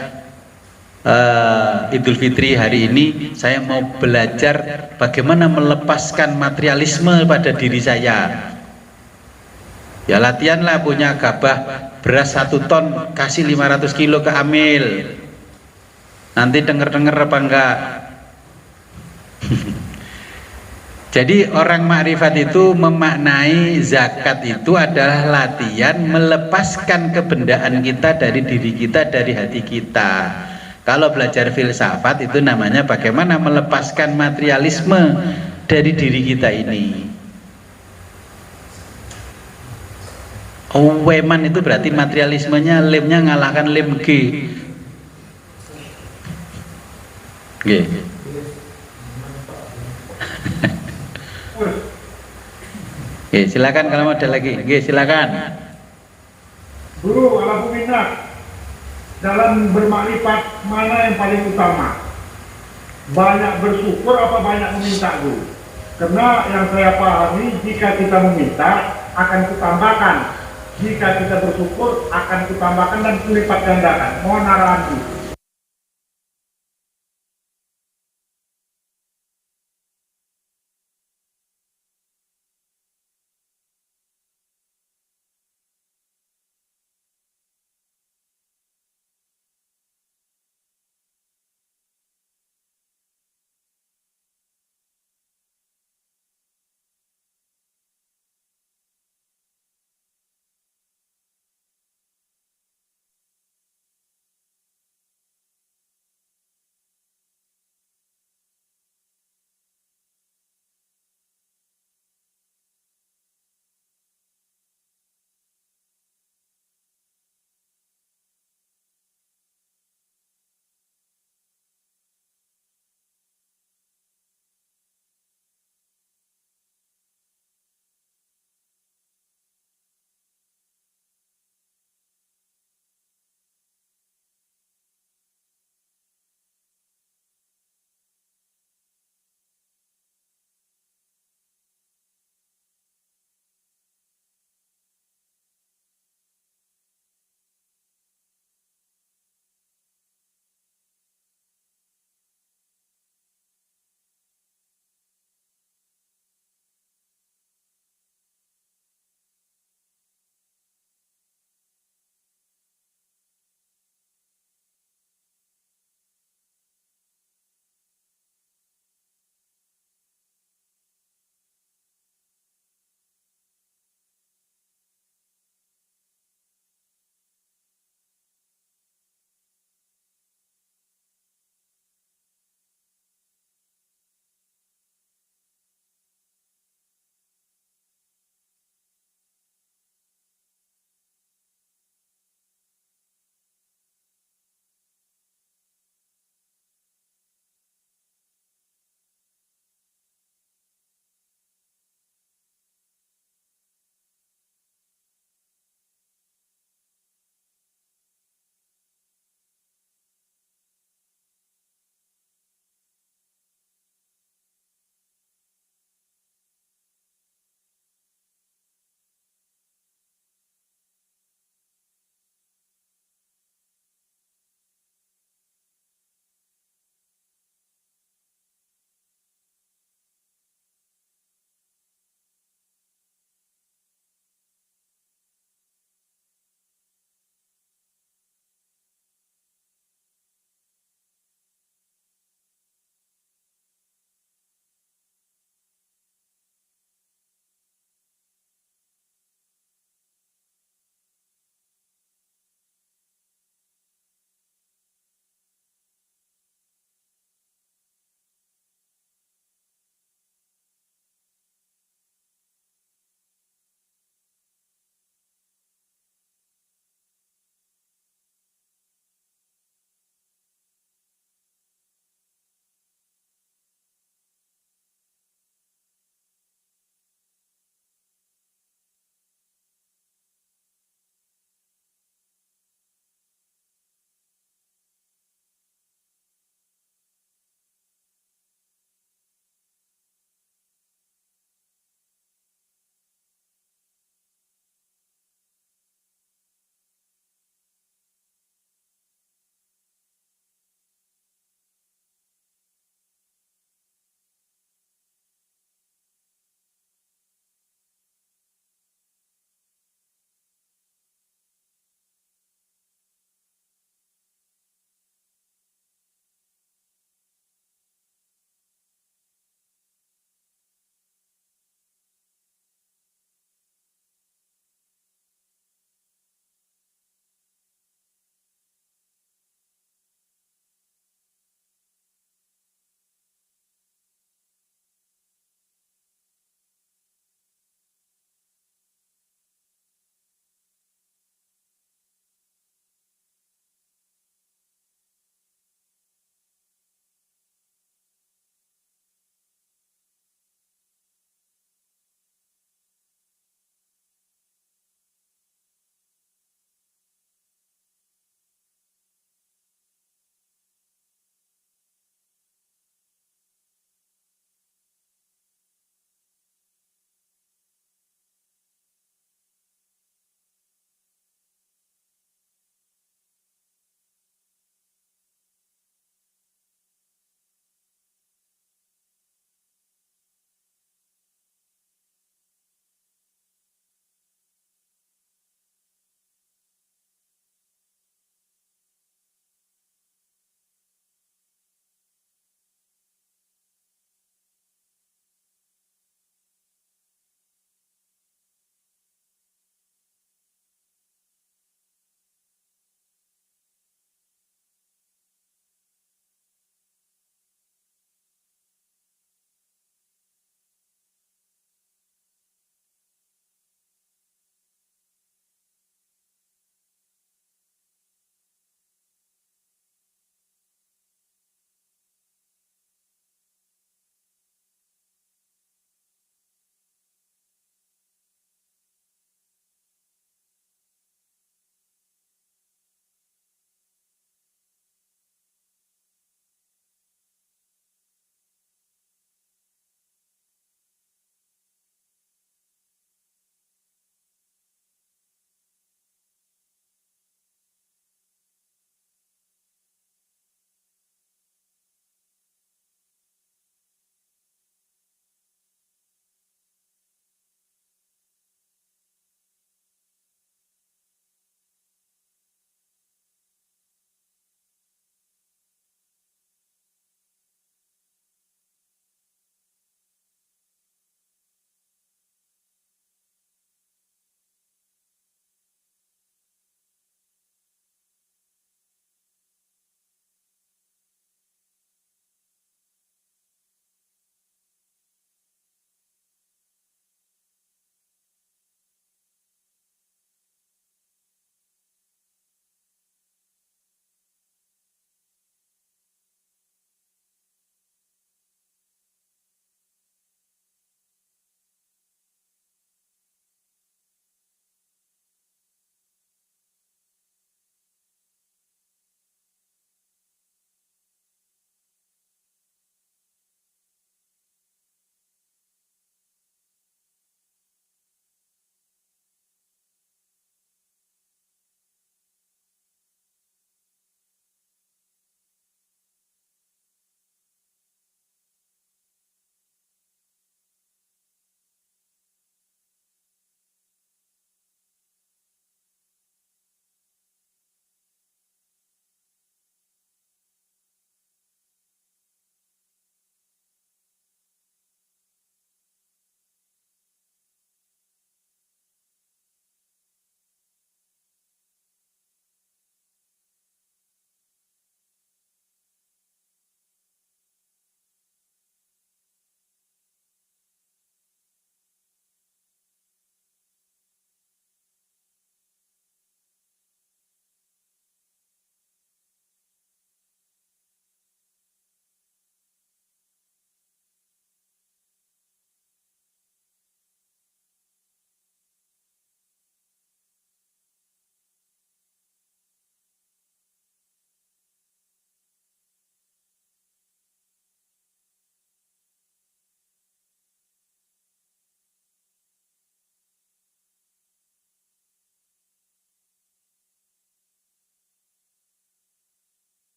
Idul Fitri hari ini saya mau belajar bagaimana melepaskan materialisme pada diri saya. Ya latihanlah, punya gabah beras 1 ton, kasih 500 kilo ke Amil. Nanti denger-denger apa enggak? Jadi orang makrifat itu memaknai zakat itu adalah latihan melepaskan kebendaan kita dari diri kita, dari hati kita. Kalau belajar filsafat itu namanya bagaimana melepaskan materialisme dari diri kita ini. Weman itu berarti materialismenya, lemnya ngalahkan lem G. G. Oke, silakan kalau mau ada lagi. Oke, silakan. Guru, ala minat, dalam bermakrifat mana yang paling utama? Banyak bersyukur apa banyak meminta, Guru? Karena yang saya pahami, jika kita meminta akan kutambahkan, jika kita bersyukur akan kutambahkan dan kulipat gandakan. Mohon arahan, Guru.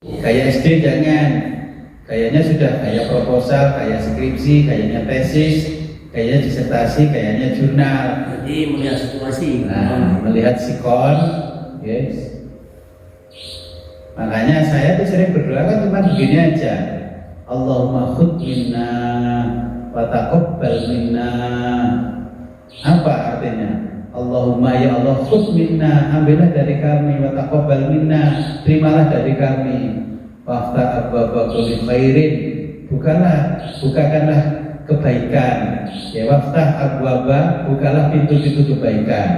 Gaya SD jangan, gayanya sudah gaya proposal, gaya skripsi, gayanya tesis, gayanya disertasi, gayanya jurnal. Jadi melihat situasi. Nah, melihat sikon, yes. Makanya saya tuh sering berdoa kan cuma begini aja. Allahumma khudh minna wa taqabbal minna. Apa artinya? Allahumma ya Allah khudh minna, ambillah dari kami, wa taqabbal minna, terimalah dari kami. Waftah abwaba kulli khairin, bukakanlah kebaikan. Ya waftah abwaba, bukalah pintu-pintu kebaikan.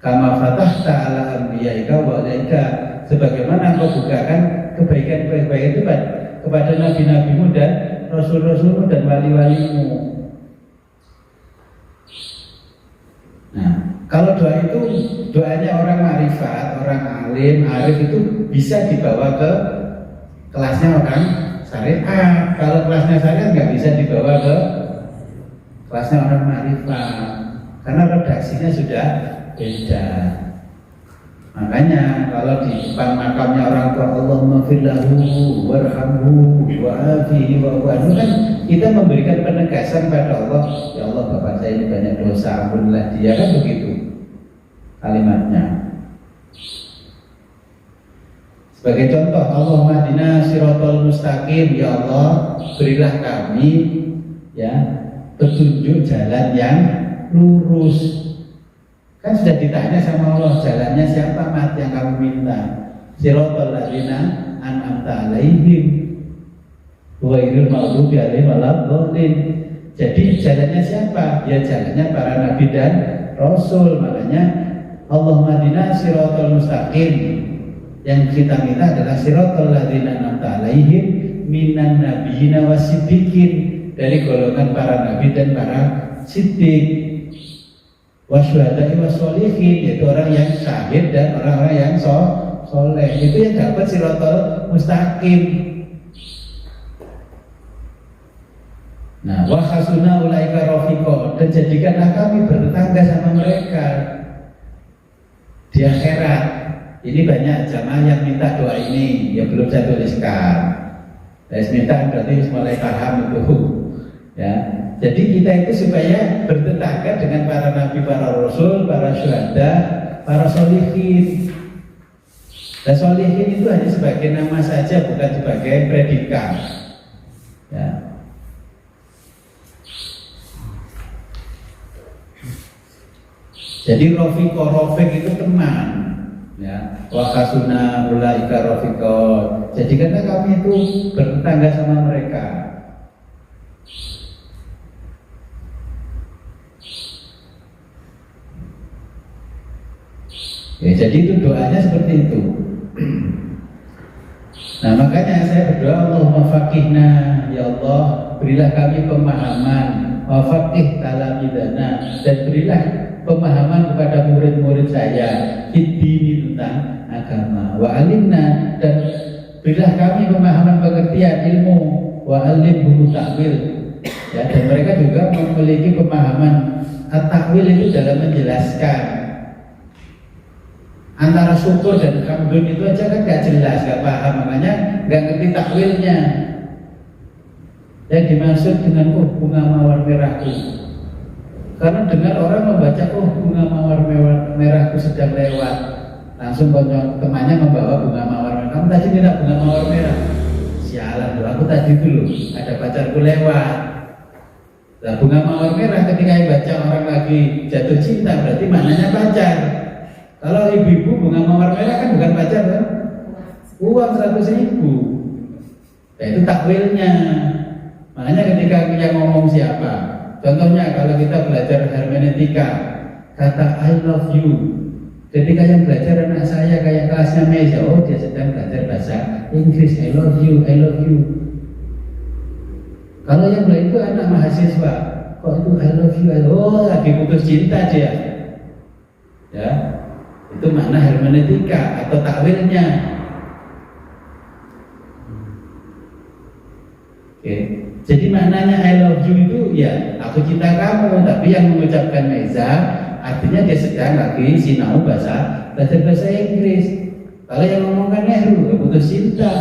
Kama fatahta ala anbiyaika wa alaika, sebagaimana engkau bukakan kebaikan-kebaikan itu kepada nabi-nabimu dan rasul-rasulmu dan wali-walimu. Nah, kalau doa itu doanya orang marifat, orang alim, arif itu bisa dibawa ke kelasnya orang syariat. Kalau kelasnya syariat nggak bisa dibawa ke kelasnya orang marifat, karena redaksinya sudah beda. Makanya kalau di depan makamnya orang tua, Allahumma firlahu warhamhu wa'afihi wa'afu, kan kita memberikan penegasan pada Allah, ya Allah bapak saya ini banyak dosa, ampunilah dia, kan begitu kalimatnya. Sebagai contoh, Allahumma hdina siratal mustaqim, ya Allah berilah kami ya petunjuk jalan yang lurus. Kan sudah ditanya sama Allah, jalannya siapa mat yang kamu minta? Siratal ladzina an'amta alaihim ghairil maghdubi alaihim waladdallin. Jadi jalannya siapa? Ya jalannya para nabi dan rasul. Makanya Allahumma hdina siratal mustaqim. Yang kita minta adalah siratal ladzina an'amta alaihim minan nabiyyin wasiddiqin, dari golongan para nabi dan para siddiq. Wasyuhada'i wassolihin, yaitu orang yang syahid dan orang-orang yang soleh. Itu yang dapat siratal mustaqim. Nah, wa hasuna ulaika rafiqa, dan jadikanlah kami bertetangga sama mereka di akhirat. Ini banyak jamaah yang minta doa ini, yang belum saya tuliskan. Saya minta berarti mulai paham itu, ya. Jadi kita itu supaya bertetangga dengan para nabi, para rasul, para syuhada, para sholihin. Dan sholihin itu hanya sebagai nama saja, bukan sebagai predikat. Ya. Jadi rafiq itu teman. Ya. Wa hasuna ulaika rafiqa. Jadi karena kami itu bertetangga sama mereka. Ya, jadi itu doanya seperti itu. Nah makanya saya berdoa, Allahumma faqihna, ya Allah berilah kami pemahaman, wa faqih talamidana, dan berilah pemahaman kepada murid-murid saya ini tentang agama, wa alimna, dan berilah kami pemahaman pengertian ilmu, wa alimhum ta'wil, ya, dan mereka juga memiliki pemahaman at-ta'wil itu dalam menjelaskan. Antara syukur dan hamdun itu aja kan gak jelas, gak paham, makanya gak ngerti takwilnya. Yang dimaksud dengan bunga mawar merahku, karena dengar orang membaca bunga mawar merahku sedang lewat, langsung temannya membawa bunga mawar merah. Kamu tadi minta bunga mawar merah? Sialan loh, aku tadi dulu ada pacarku lewat. Nah, bunga mawar merah ketika yang baca orang lagi jatuh cinta berarti maknanya pacar. Kalau ibu-ibu bunga mawar merah kan bukan pacar kan? Uang 100.000. Nah, itu takwilnya. Makanya ketika kita ngomong siapa, contohnya kalau kita belajar hermeneutika, kata I love you. Ketika yang belajar anak saya kayak kelasnya Meja, dia sedang belajar bahasa Inggris, I love you, I love you. Kalau yang lain itu anak mahasiswa, kok itu I love you, lagi putus cinta dia. Ya. Itu makna hermeneutika atau takwilnya. Oke. Jadi maknanya I love you itu ya aku cinta kamu, tapi yang mengucapkan Meza artinya dia sedang lagi sinau belajar bahasa Inggris. Kalau yang ngomongkan Nehru putus cinta. cinta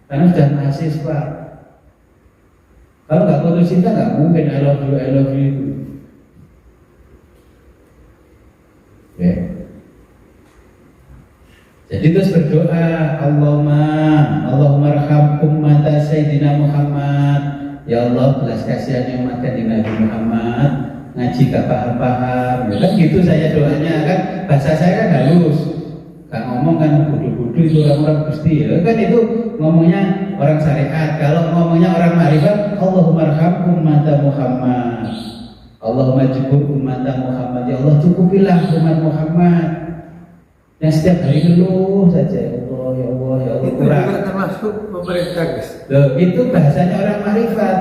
karena sudah mahasiswa. Kalau nggak putus cinta nggak mungkin I love you itu. Ya. Jadi terus berdoa, Allahumma arham ummata Sayyidina Muhammad. Ya Allah, belas kasihan umat Kanjeng Nabi Muhammad. Ngaji gak paham-paham. Ya kan gitu saya doanya kan. Bahasa saya kan halus. Gak ngomong kan bodoh-bodoh itu orang-orang Gusti. Ya kan itu ngomongnya orang syariat. Kalau ngomongnya orang ma'rifat, Allahumma arham ummata Muhammad. Allahumma jibur ummata Muhammad. Ya Allah, cukupilah umat Muhammad yang setiap hari ngeluh saja, ya Allah, ya Allah, ya Allah, Itu kurang. juga termasuk pemerintah, guys. Loh, itu bahasanya orang marifat,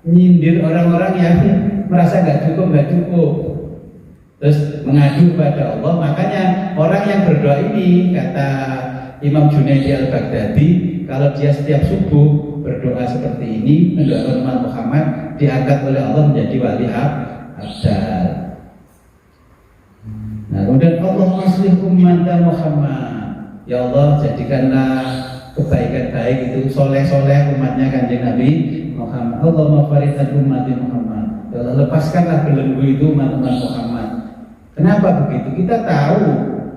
nyindir orang-orang yang merasa nggak cukup, terus mengadu kepada Allah. Makanya orang yang berdoa ini, kata Imam Junaidi Al-Baghdadi, kalau dia setiap subuh berdoa seperti ini, mendoakan umat Muhammad, diangkat oleh Allah menjadi wali abdal. Nah, kemudian Allah aslih ummata Muhammad. Ya Allah, jadikanlah kebaikan baik itu soleh-soleh umatnya Kanjeng Nabi Muhammad. Allahumma fariqan ummati Muhammad. Ya Allah, lepaskanlah belenggu itu umat-umat Muhammad. Kenapa begitu? Kita tahu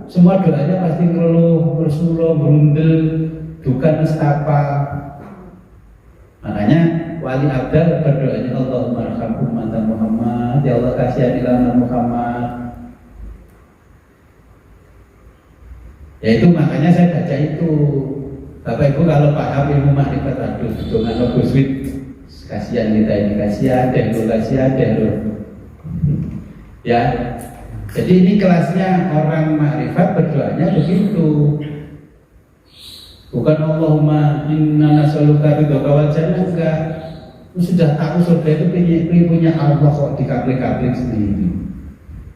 semua doanya pasti ngeluh, bersuruh, berundel, duka nestapa. Makanya wali abdal berdoanya Allahumma arham ummata Muhammad. Ya Allah, kasihanilah umat Muhammad. Ya itu makanya saya baca itu. Bapak Ibu kalau paham ilmu makrifat, aduh dengan Gus Wid, kasihan kita ini, kasihan deh. Ya, jadi ini kelasnya orang makrifat berdoanya begitu. Bukan Allahumma inna nas'aluka ridhaka wal jannah, enggak. Sudah tahu surga itu punya Allah kok dikapling-kapling sendiri.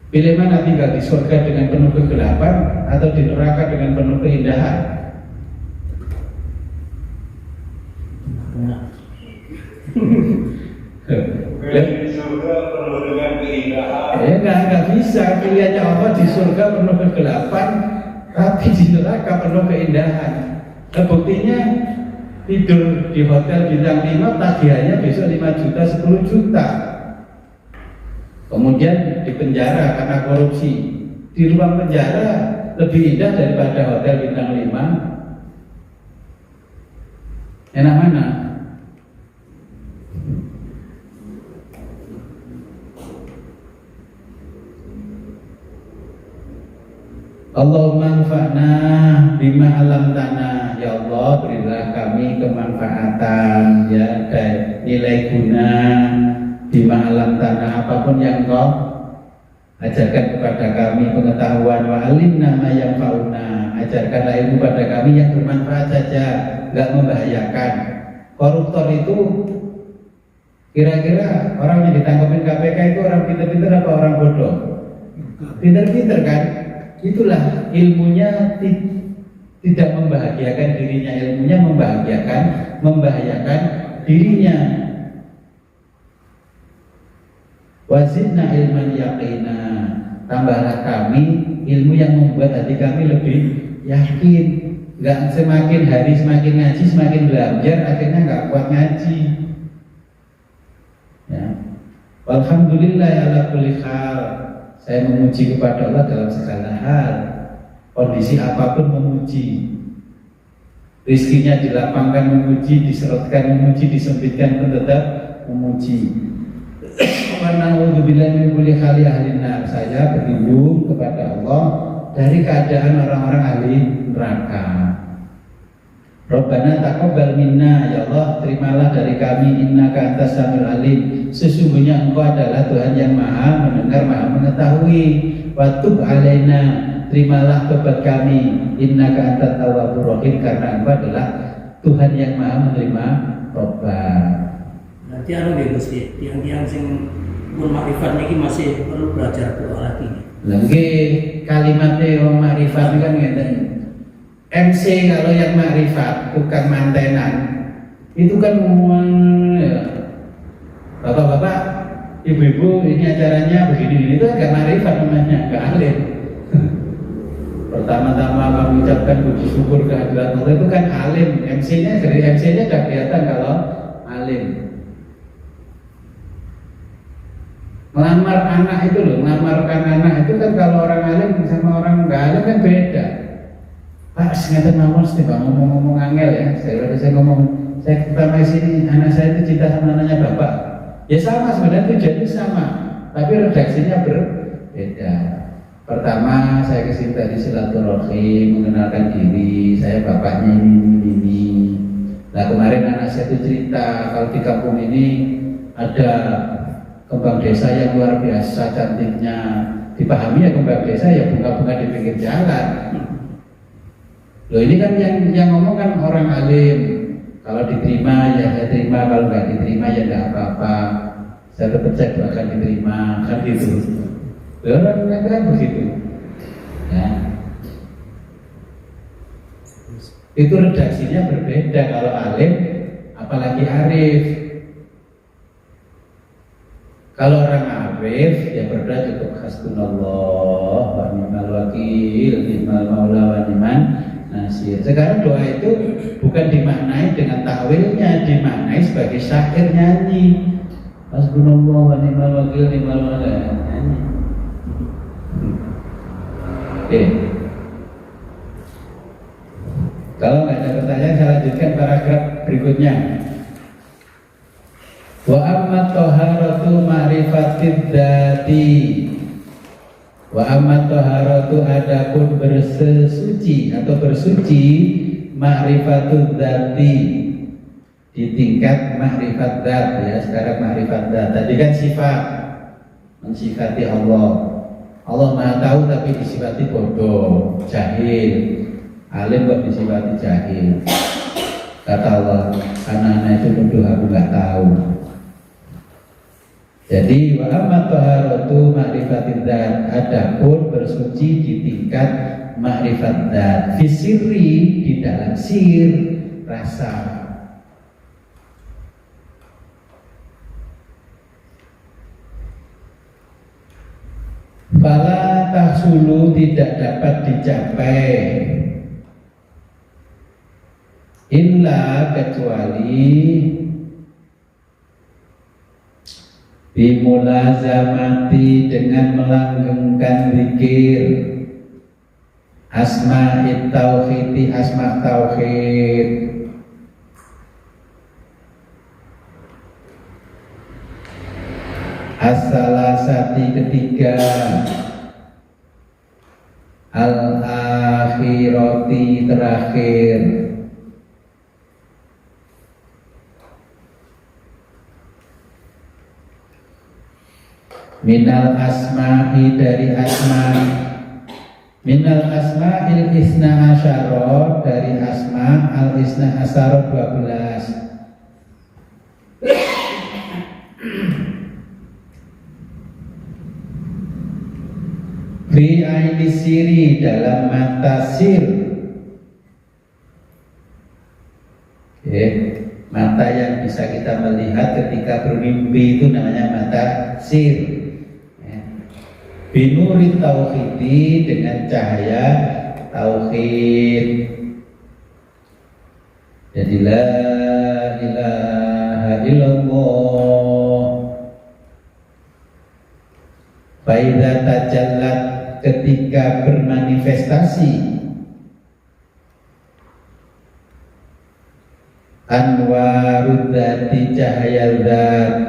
Pilih mana, tinggal di surga dengan penuh kegelapan atau di neraka dengan penuh keindahan? Di surga penuh dengan keindahan. Enggak bisa. Pilihannya Allah di surga penuh kegelapan, tapi di neraka penuh keindahan. Buktinya tidur di hotel bintang 5 tagihannya besok 5 juta, 10 juta. Kemudian di penjara karena korupsi. Di ruang penjara lebih indah daripada hotel bintang 5. Enak mana? Allahumma anfa'na bima alam tanah. Ya Allah, berilah kami kemanfaatan, ya, dan nilai guna bima alam tanah, apapun yang Kau ajarkan kepada kami, pengetahuan. Wa alimna ma yanfa'una, ajarkanlah ilmu pada kami yang bermanfaat saja, enggak membahayakan. Koruptor itu kira-kira orang yang ditangkapin KPK itu orang pintar-pintar apa orang bodoh? Pintar-pintar kan? Itulah ilmunya tidak membahagiakan dirinya, ilmunya membahayakan dirinya. Wazidna ilman yaqina, tambahlah kami ilmu yang membuat hati kami lebih yakin. Enggak semakin hari semakin ngaji, semakin belajar, akhirnya enggak kuat ngaji. Ya. Alhamdulillah ala kulli hal. Saya memuji kepada Allah dalam segala hal. Kondisi apapun memuji. Rizkinya dilapangkan memuji, diserotkan memuji, disempitkan pun tetap memuji. Na'udzubillahi min kulli hali ahli nar. Saya berlindung kepada Allah dari keadaan orang-orang ahli neraka. Rabbana taqabbal minna, ya Allah terimalah dari kami, innaka antas samiul alim, sesungguhnya Engkau adalah Tuhan yang maha mendengar, maha mengetahui. Wa tub alaina, terimalah tobat kami, innaka antat tawwabur rahim, karena Engkau adalah Tuhan yang maha menerima tobat. Berarti anu nggih Gusti, tiang-tiang sing pun makrifat niki masih perlu belajar doa lagi. Lagi kalimatnya orang makrifat kan ngeten. MC kalau yang makrifat bukan mantenan, itu kan ya, bapak-bapak, ibu-ibu ini acaranya begini, itu agak makrifat namanya, agak alim. Pertama-tama mengucapkan puji syukur kehadirat Allah itu kan alim. MC-nya dari MC-nya sudah kelihatan kalau alim. Melamar anak itu loh, melamarkan anak itu kan kalau orang alim sama orang nggak alim kan beda. Pak, ternyata mawon sih Pak ngomong-ngomong angel ya. Saya ngomong, saya pertama sini anak saya itu cinta sama anaknya bapak. Ya sama sebenarnya tujuannya sama, tapi redaksinya berbeda. Pertama saya kesini tadi silaturahim, mengenalkan diri, saya bapaknya ini. Nah kemarin anak saya itu cerita kalau di kampung ini ada kembang desa yang luar biasa cantiknya. Dipahami ya kembang desa ya bunga-bunga di pinggir jalan. Loh ini kan yang ngomong kan orang alim. Kalau diterima ya saya terima, kalau nggak diterima ya nggak apa-apa. Saya tetap saya doakan diterima, kan gitu. Orang kan begitu. Ya. Itu redaksinya berbeda kalau alim, apalagi arif. Kalau orang arif ya berdoa cukup hasbunallah wa ni'mal wakil, ni'mal maula wa ni'man nasir. Sekarang doa itu bukan dimaknai dengan takwilnya, dimaknai sebagai syair nyanyi. Hasbunallah wa ni'mal wakil, ni'mal maula nyanyi. Oke. Kalau nggak ada pertanyaan, saya lanjutkan paragraf berikutnya. Wa amma taharatu ma'rifatid dzati. Wa amma taharatu adapun bersesuci atau bersuci ma'rifatud dzati di tingkat ma'rifat dzat ya. Sekarang ma'rifat dzat. Tadi kan sifat mensifati Allah. Allah Maha tahu tapi disifati bodoh, jahil. Alim kok disifati jahil. Kata Allah, anak-anak itu bodoh, aku nggak tahu. Jadi wa amma taharatu ma'rifatid dzat, adapun bersuci di tingkat ma'rifat dzat, fisiri di dalam sir rasa. Fala tahsulu tidak dapat dicapai illa kecuali bimulazamati dengan melanggengkan zikir asma'it tauhidi, asma' tauhid, as-salasati ketiga, al-akhirati terakhir, minal asma'i dari asma, minal asma'il isna asyara dari asma al isna asyara 12. Fi aini siri dalam mata sir. Mata yang bisa kita melihat ketika bermimpi itu namanya mata sir. Binuri tauhidi dengan cahaya tauhid. Jadi la ilaha illallah. Faidza tajallat ketika bermanifestasi anwarud dzati cahaya zat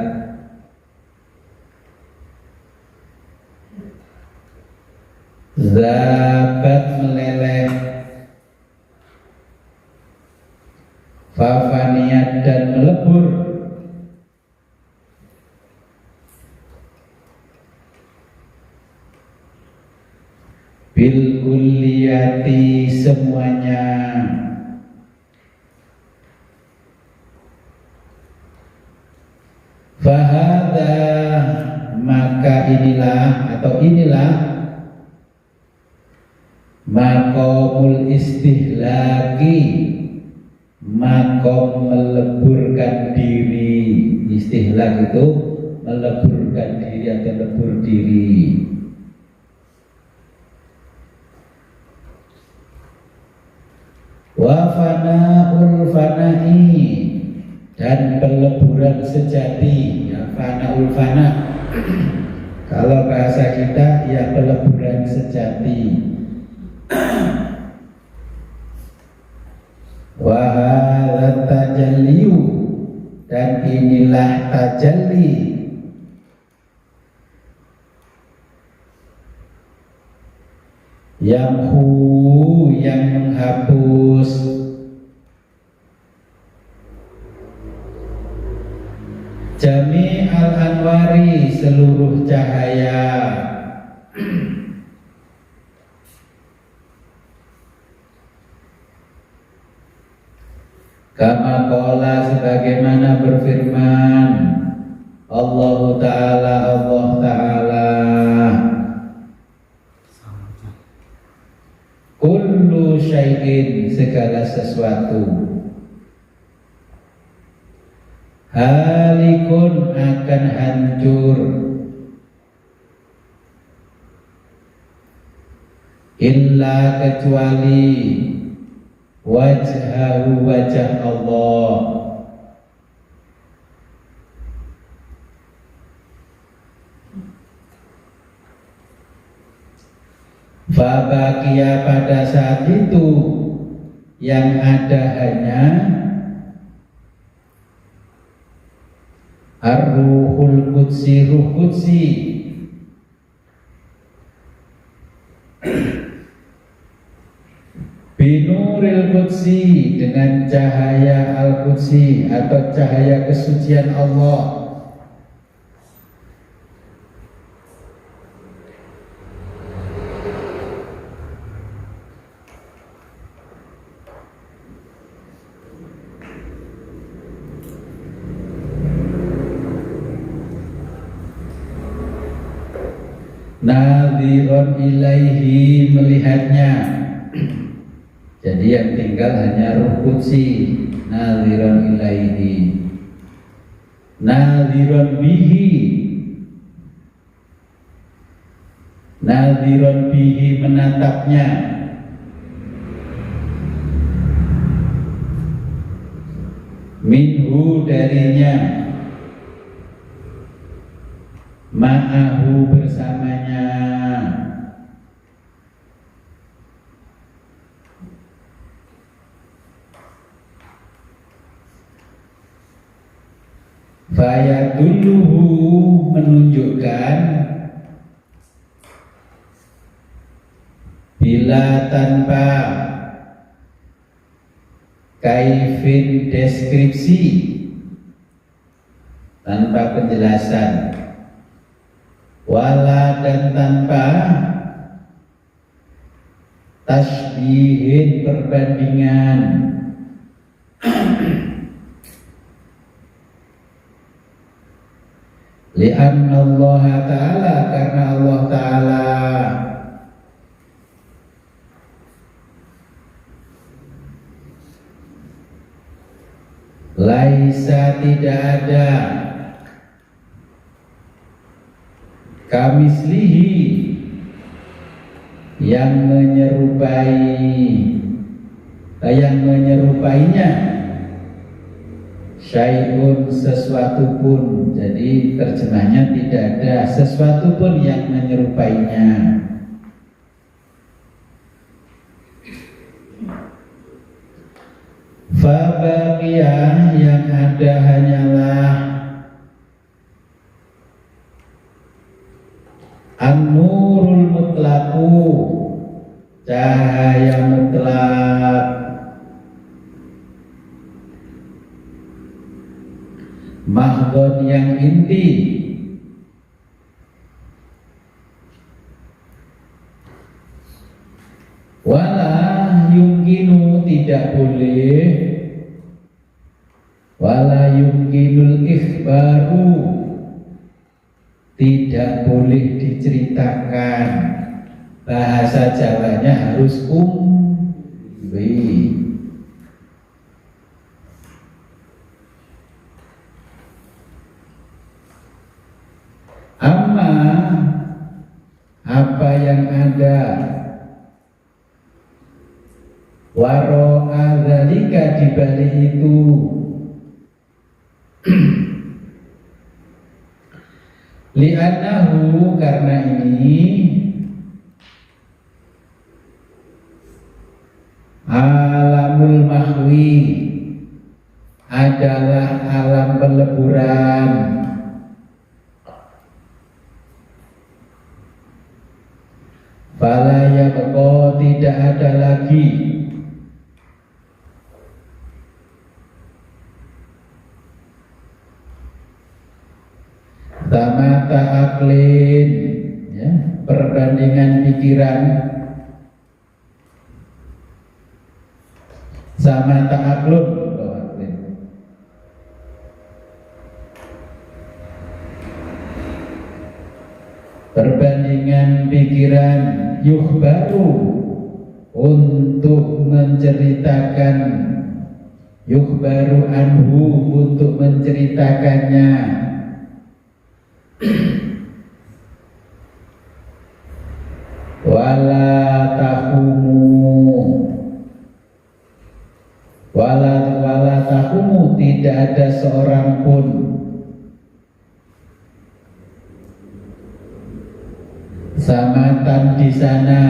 zabat meleleh fafaniyat dan melebur bil kulliyati semuanya fahada maka inilah atau inilah maqamul istihlaki, maqam meleburkan diri. Istihlak itu meleburkan diri atau lebur diri. Wa fana'ul fana'i, dan peleburan sejati, ya fana'ul fana. Kalau bahasa kita ya peleburan sejati. Wa hadza tajalliyu, dan inilah tajalli yamhu, yang menghapus jami al-anwari, seluruh cahaya. Kama qala, sebagaimana berfirman Allah Ta'ala, kullu syai'in, segala sesuatu, halikun, akan hancur, illa, kecuali wajhahu, wajah Allah. Fabakia, pada saat itu yang ada hanya ar-ruhul qudsi, ruh qudsi, binuril qudsi, dengan cahaya al-qudsi atau cahaya kesucian Allah. Nadhiron ilaihi, melihatnya. Jadi yang tinggal hanya ruh qudsi. Nadhiron ilaihi, nadhiron bihi, nadhiron bihi, menatapnya. Minhu, darinya. Ma'ahu, bersamanya. Fayadulluhu, menunjukkan, bila, tanpa kaifin, deskripsi, tanpa penjelasan, wala, dan tanpa tasbihin, perbandingan. Li'anna Allah Ta'ala, karena Allah Ta'ala laisa, tidak ada, kamislihi, yang menyerupainya, syai'un, sesuatu pun. Jadi terjemahnya tidak ada sesuatu pun yang menyerupainya. Fabaqiyah, yang ada hanyalah an-nurul mutlaqu, cahaya mutlak, mahdhon, yang inti, wala yumkinu, tidak boleh, wala yumkinul ikhbaru, tidak boleh diceritakan. Bahasa Jawanya harus umbi. Amma, apa yang ada, waro'al zalika di balik itu li'annahu karena ini alamul mahwi adalah alam peleburan. Fala yabqa tidak ada lagi tamata aklin, ya, perbandingan pikiran sama ta'aklun, perbandingan pikiran yukhbaru untuk menceritakan, yukhbaru anhu untuk menceritakannya, wala tahumu tidak ada seorang pun samatan di sana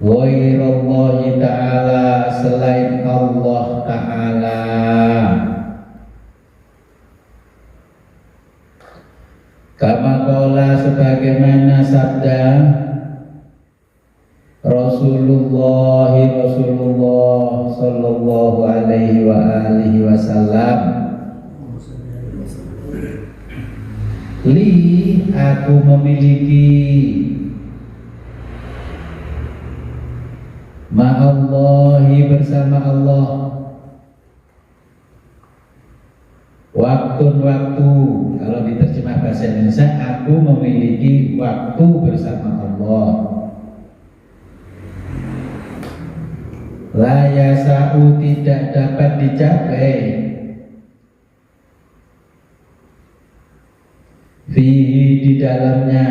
ghairallahi ta'ala selain Allah ta'ala. Kama qala sebagaimana sabda Rasulullah sallallahu alaihi wa alihi wasallam, li aku memiliki ma'allahi bersama Allah waktu, kalau diterjemah bahasa Indonesia aku memiliki waktu bersama Allah. La yasa'u tidak dapat dicapai fihi di dalamnya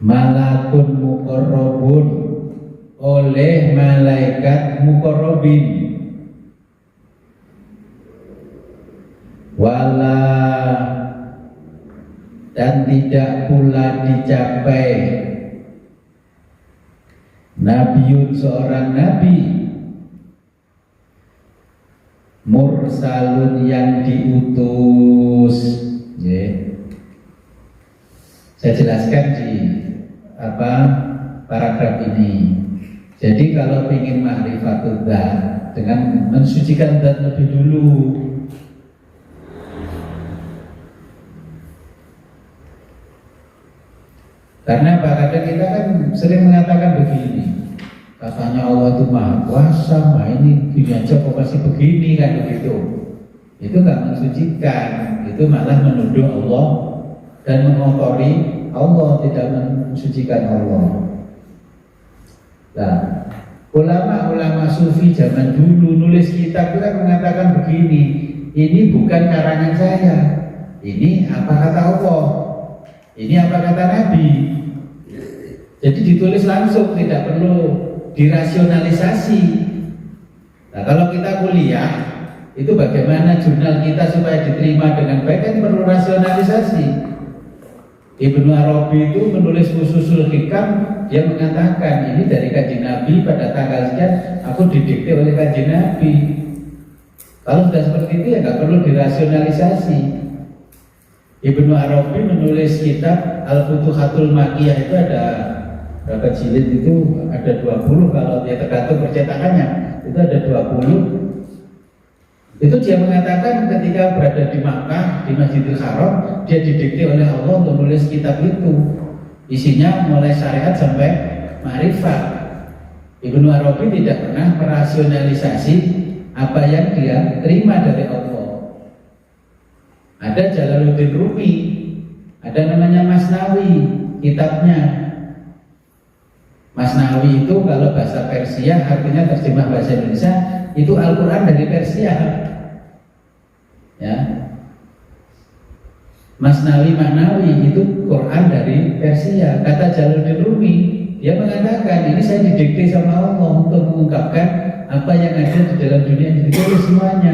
malakun muqarrabun oleh malaikat muqarrabin, wala dan tidak pula dicapai nabiun seorang nabi mursalun yang diutus. Saya jelaskan di paragraf ini. Jadi kalau ingin ma'rifatul dzat dengan mensucikan dzat lebih dulu. Karena kadang kita kan sering mengatakan begini, katanya Allah itu maha kuasa, ini gini aja kok masih begini, kan begitu. Itu nggak mensucikan, itu malah menuduh Allah dan mengotori Allah, tidak mensucikan Allah. Nah, ulama-ulama sufi zaman dulu nulis kitab itu kan mengatakan begini, ini bukan karangan saya, ini apa kata Allah, ini apa kata Nabi. Jadi ditulis langsung, tidak perlu dirasionalisasi. Nah, kalau kita kuliah, itu bagaimana jurnal kita supaya diterima dengan baik, kan perlu rasionalisasi. Ibnu Arabi itu menulis Fususul Hikam, dia mengatakan ini dari Kanjeng Nabi pada tanggal sekian, aku didikte oleh Kanjeng Nabi. Kalau sudah seperti itu ya nggak perlu dirasionalisasi. Ibnu Arabi menulis kitab Al-Futuhatul Makkiyah, itu ada berapa jilid, itu ada 20 kalau dia tergantung percetakannya, itu ada 20. Itu dia mengatakan ketika berada di Makkah, di Masjidil Haram, dia didikte oleh Allah untuk menulis kitab itu. Isinya mulai syariat sampai ma'rifat. Ibnu Arabi tidak pernah merasionalisasi apa yang dia terima dari Allah. Ada Jalaluddin Rumi, ada namanya Masnawi, kitabnya. Masnawi itu kalau bahasa Persia, artinya terjemah bahasa Indonesia, itu Al-Quran dari Persia. Ya. Masnawi Maknawi itu Quran dari Persia. Kata Jalaluddin Rumi, dia mengatakan ini saya didikte sama Allah untuk mengungkapkan apa yang ada di dalam dunia ini itu semuanya.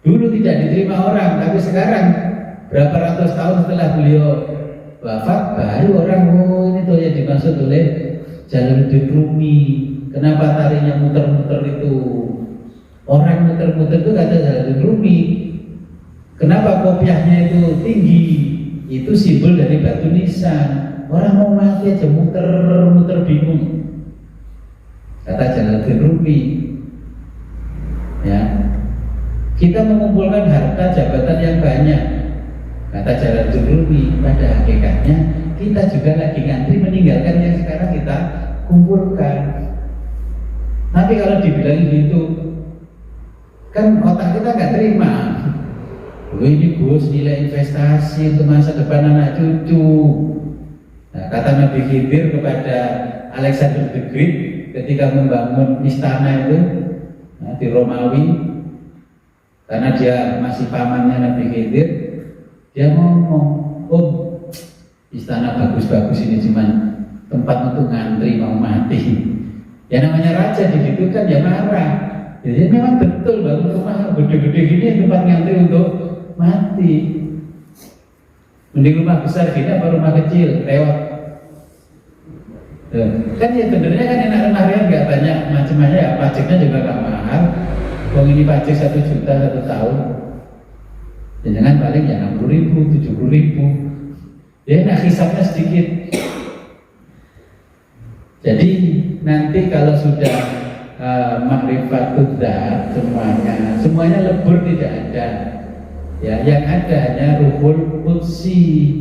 Dulu tidak diterima orang, tapi sekarang berapa ratus tahun setelah beliau wafat baru orang ini tuh yang dimaksud oleh Jalaluddin Rumi. Kenapa tarinya muter-muter itu? Orang muter-muter itu kata Jalaluddin Rumi. Kenapa kopiahnya itu tinggi? Itu simbol dari batu nisan. Orang mau mati aja muter-muter bingung. Kata Jalaluddin Rumi. Ya, kita mengumpulkan harta jabatan yang banyak. Kata Jalaluddin Rumi, pada hakikatnya kita juga lagi ngantri meninggalkan yang sekarang kita kumpulkan. Tapi kalau dibilang gitu, kan otak kita nggak terima. Ini Gus nilai investasi untuk masa depan anak cucu. Nah, kata Nabi Khidir kepada Alexander the Great ketika membangun istana itu di Romawi, karena dia masih pamannya Nabi Khidir, dia ngomong, oh istana bagus-bagus ini cuma tempat untuk ngantri mau mati. Ya namanya raja gitu kan ya marah. Jadi memang betul bangun rumah gede-gede gini tempat ngantri untuk mati. Mending rumah besar gini apa rumah kecil lewat. Kan ya sebenarnya kan enak rumah rian nggak banyak macam-macam ya, pajaknya juga nggak mahal. Kalau ini pajak 1 juta 1 tahun, jangan paling ya 60.000, 70.000. Ya nak hisapnya sedikit. Jadi nanti kalau sudah ma'rifatul dzat semuanya lebur tidak ada. Ya, yang ada hanya ruhul qudsi.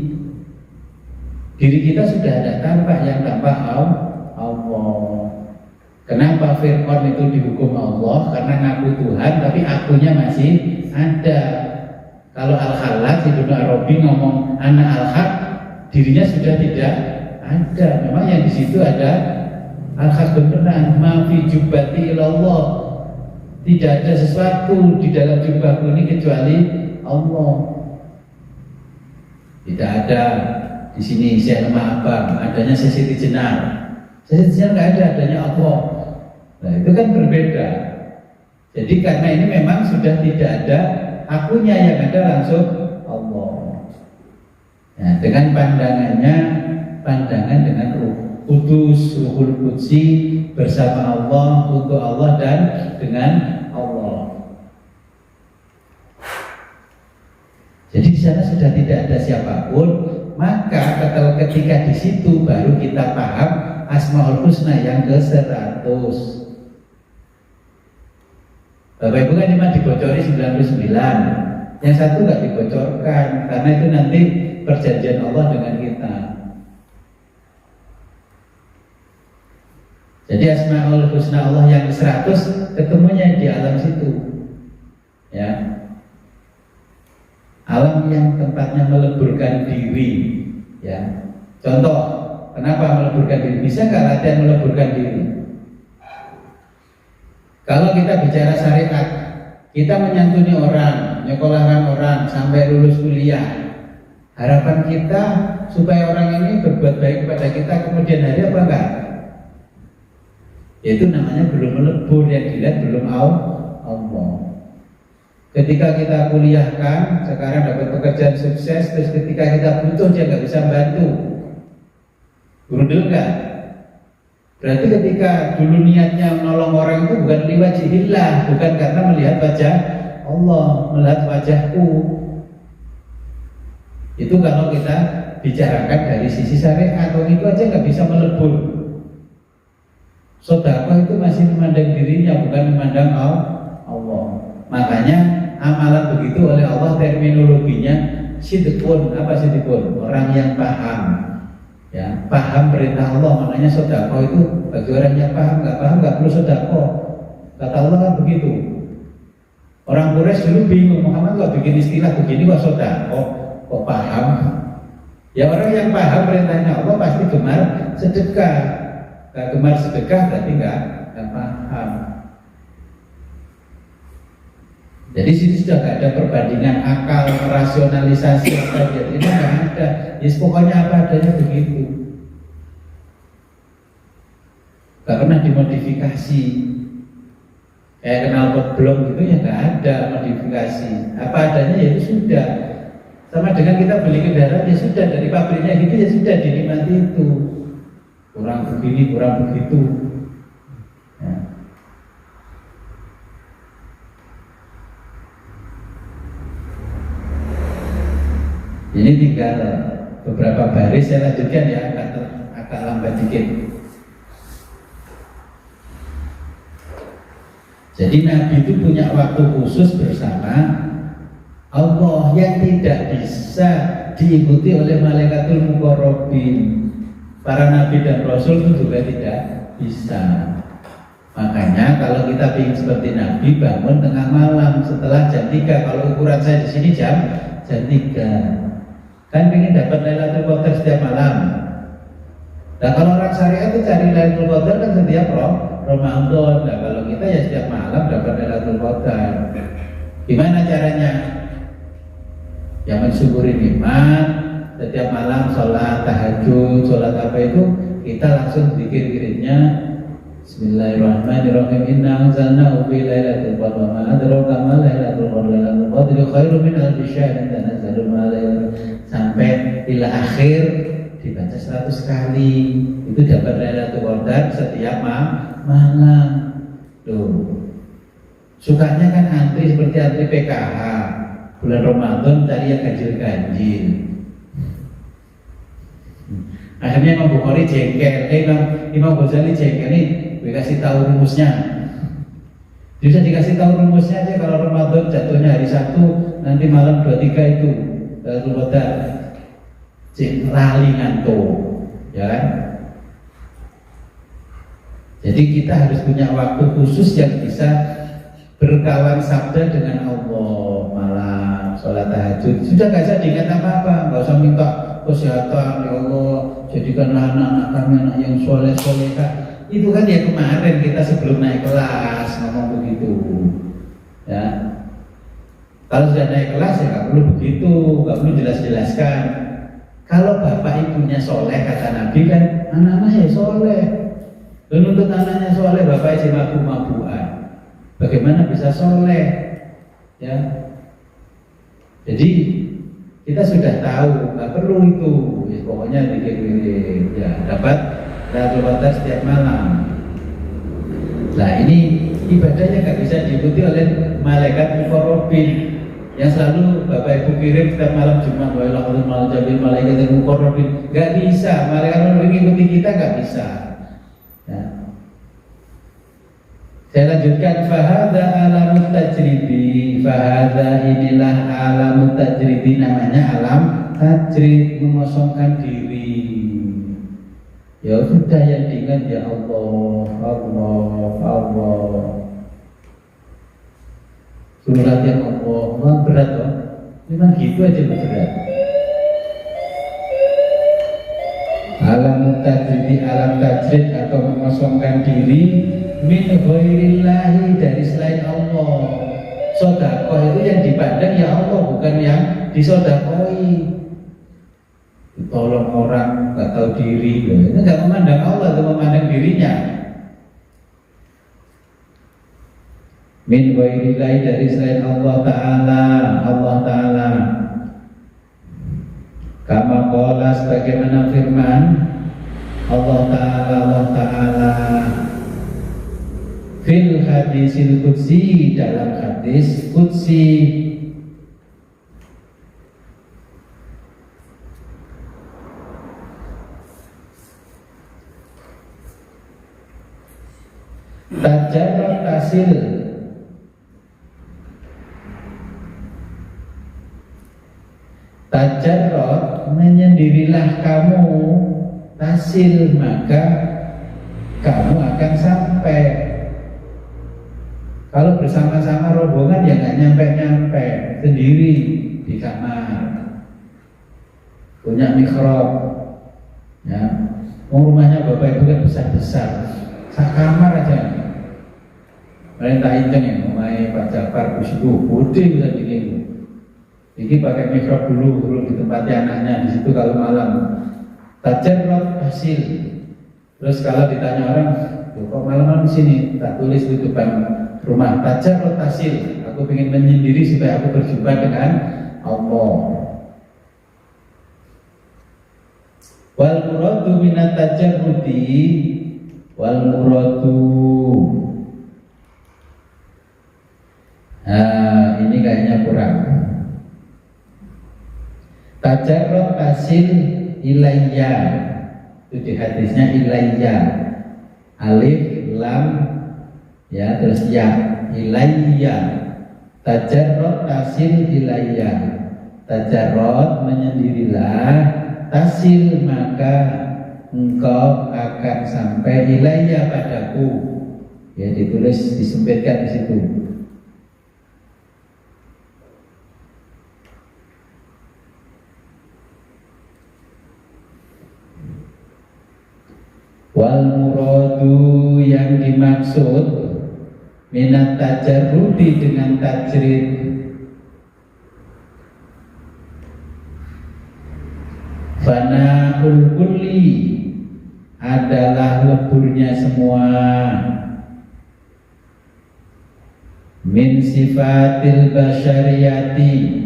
Diri kita sudah ada tampak, yang tampak Allah. Kenapa Fir'aun itu dihukum Allah? Karena ngaku Tuhan, tapi akunya masih ada. Kalau Al-Khalaq, Ibnu Arabi ngomong anak Al-Haq, dirinya sudah tidak ada. Memang yang di situ ada Al-Haq beneran. Ma fi jubbati ilallah. Tidak ada sesuatu di dalam jubahku ini kecuali Allah. Tidak ada di sini Syekh Lemah Abang, adanya Siti Jenar. Siti Jenar nggak ada, adanya Allah. Nah itu kan berbeda. Jadi karena ini memang sudah tidak ada akunya, yang ada langsung Allah. Nah, dengan pandangannya, pandangan dengan ruh kudus, ruhul qudsi bersama Allah, untuk Allah dan dengan Allah. Jadi di sana sudah tidak ada siapapun, maka ketika di situ baru kita paham Asmaul Husna yang ke-100. Bapak Ibu kan cuma dibocori 99, yang satu nggak dibocorkan karena itu nanti perjanjian Allah dengan kita. Jadi Asmaul Husna Allah yang ke-100 ketemunya di alam situ, ya, alam yang tempatnya meleburkan diri, ya. Contoh, kenapa meleburkan diri? Bisa nggak latihan meleburkan diri? Kalau kita bicara syariat, kita menyantuni orang, nyekolahkan orang sampai lulus kuliah. Harapan kita supaya orang ini berbuat baik kepada kita kemudian hari apa enggak? Itu namanya belum melebur, yang dilihat belum Allah. Ketika kita kuliahkan, sekarang dapat pekerjaan sukses, terus ketika kita butuh dia nggak bisa bantu, berundel nggak? Berarti ketika dulu niatnya menolong orang itu bukan liwajihillah, bukan karena melihat wajah Allah, melihat wajahku. Itu kalau kita bicarakan dari sisi syariat, atau itu aja nggak bisa melebur. Sedekah itu masih memandang dirinya, bukan memandang Allah. Makanya amalan begitu oleh Allah terminologinya sidqun. Apa sidqun? Orang yang paham. Ya, paham perintah Allah, maknanya sedekah itu bagi orang yang paham, nggak perlu sedekah. Kata Allah kan begitu. Orang Quraisy dulu bingung, Muhammad kok bikin istilah begini kok sedekah, kok paham? Ya orang yang paham perintahnya Allah pasti gemar sedekah. Nggak gemar sedekah berarti nggak paham. Jadi situ sudah gak ada perbandingan akal, rasionalisasi apa jadi ini nggak ada. Yes, pokoknya apa adanya begitu. Gak pernah dimodifikasi. Kayak knalpot blok gitu ya nggak ada modifikasi. Apa adanya ya itu sudah. Sama dengan kita beli kendaraan ya sudah dari pabriknya gitu ya sudah dinikmati itu. Kurang begini, kurang begitu. Ya. Ini tinggal beberapa baris saya lanjutkan ya, agak lambat dikit. Jadi Nabi itu punya waktu khusus bersama Allah yang tidak bisa diikuti oleh malaikatul muqarrabin. Para nabi dan rasul itu juga tidak bisa. Makanya kalau kita ingin seperti Nabi, bangun tengah malam setelah jam 3. Kalau ukuran saya di sini jam 3. Kan ingin dapat Lailatul Qadar setiap malam. Nah kalau orang syariat itu cari Lailatul Qadar kan setiap Ramadan. Nah kalau kita ya setiap malam dapat Lailatul Qadar. Gimana caranya? Ya mensyukuri nikmat. Setiap malam sholat tahajud, sholat apa itu kita langsung zikir-zikirnya. Bismillahirrahmanirrahim. Inna anzalnahu fi lailatul qadr wa ma adraka ma lailatul qadr. Lailatul qadr khairun min alfi syahr tanazzalul malaikatu sampai bila akhir dibaca 100 kali. Itu dapat Lailatul Qadar setiap malam. Tuh. Sukanya kan antri seperti antri PKH. Bulan Ramadan cari yang ganjil-ganjil. Akhirnya Imam Bukhari jengkel, Imam Ghazali jengkel nih, dikasih tahu rumusnya. Bisa dikasih tahu rumusnya aja kalau Ramadan jatuhnya hari Sabtu, nanti malam 23 itu Lailatul Qadar. Lali ngantuk, ya kan? Jadi kita harus punya waktu khusus yang bisa berkawan sabda dengan Allah malam sholat tahajud. Sudah nggak usah diingat apa-apa, nggak usah minta kesehatan ya Allah, jadikanlah anak-anak kami anak yang soleh-soleha. Itu kan ya kemarin kita sebelum naik kelas ngomong begitu, ya. Kalau sudah naik kelas ya nggak perlu begitu, nggak perlu jelas-jelaskan. Kalau bapak ibunya soleh kata Nabi kan anak-anaknya soleh. Dan untuk anaknya soleh bapak isi mabuk-mabukan. Bagaimana bisa soleh? Ya. Jadi kita sudah tahu, nggak perlu itu. Ya, pokoknya dikit-dikit ya dapat Lailatul Qadar setiap malam. Nah ini ibadahnya nggak bisa diikuti oleh malaikat muqarrabin yang selalu bapak ibu kirim setiap malam Jumat wa ilahul malajabil malaikat muqarrabin. Nggak bisa, malaikat muqarrabin ikuti kita nggak bisa. Ya. Saya lanjutkan, fahadha alamut tajribi. Fahadha inilah alamut tajribi, namanya alam tajrib, mengosongkan diri. Ya sudah yang diingat ya Allah, Allah, Allah. Surat yang Allah, berat loh. Memang gitu aja berat. Alam tajribi, alam tajrid atau mengosongkan diri min ghairillahi, dari selain Allah. Sedekah itu yang dipandang ya Allah, bukan yang disodakoi. Tolong orang nggak tahu diri, itu nggak memandang Allah, itu memandang dirinya. Min ghairillahi, dari selain Allah Ta'ala, Allah Ta'ala. Kama qala, sebagaimana firman Allah Ta'ala fil hadisil qudsi, dalam hadis qudsi. Tajarrud tasil, tajarrud, menyendirilah kamu, tasil, maka kamu akan sampai. Kalau bersama-sama rombongan ya nggak nyampe-nyampe, sendiri di kamar, punya mihrab, ya. Rumahnya bapak ibu kan besar-besar, sak kamar aja. Perintah hitung ya, mulai Pak Jafar di situ putih tadi ini pakai mikrop dulu ditempati anaknya di situ kalau malam tajarrud hasil. Terus kalau ditanya orang, kok malam-malam di sini, tak tulis di depan rumah tajarrud hasil. Aku ingin menyendiri supaya aku berjumpa dengan Allah. Wal muradu minat tajarrudi wal muradu. Nah, ini kayaknya kurang. Tajarrud hasil ilayya, itu di hadisnya ilayya, alif lam ya terus ya, ilayya. Tajarrud hasil ilayya, tajarrud menyendirilah, tasil maka engkau akan sampai ilayya padaku. Ya ditulis disempitkan di situ. Wal muradu yang dimaksud minat tajarrudi dengan tajrid fana'ul kulli adalah leburnya semua min sifatil basyariyati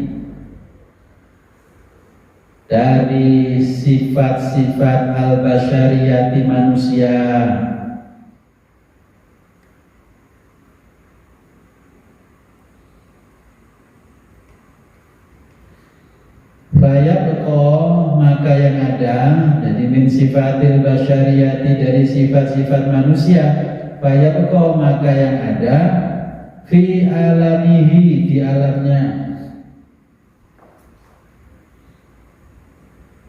dari sifat-sifat al-basyariyati manusia. Fayabqa maka yang ada, jadi min sifatil basyariyati dari sifat-sifat manusia, fayabqa maka yang ada fi alamihi di alamnya.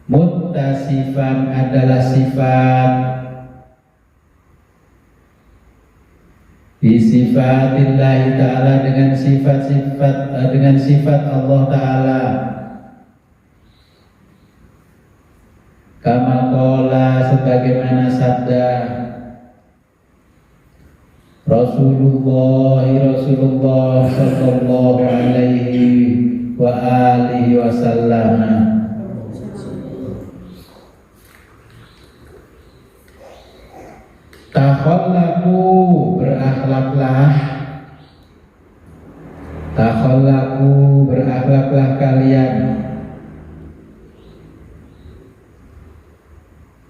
Muttasifan adalah sifat bisifatillahi ta'ala dengan sifat Allah ta'ala. Kama qala sebagaimana sabda Rasulullah sallallahu alaihi wa alihi wasallam. Takhallaku berakhlaklah kalian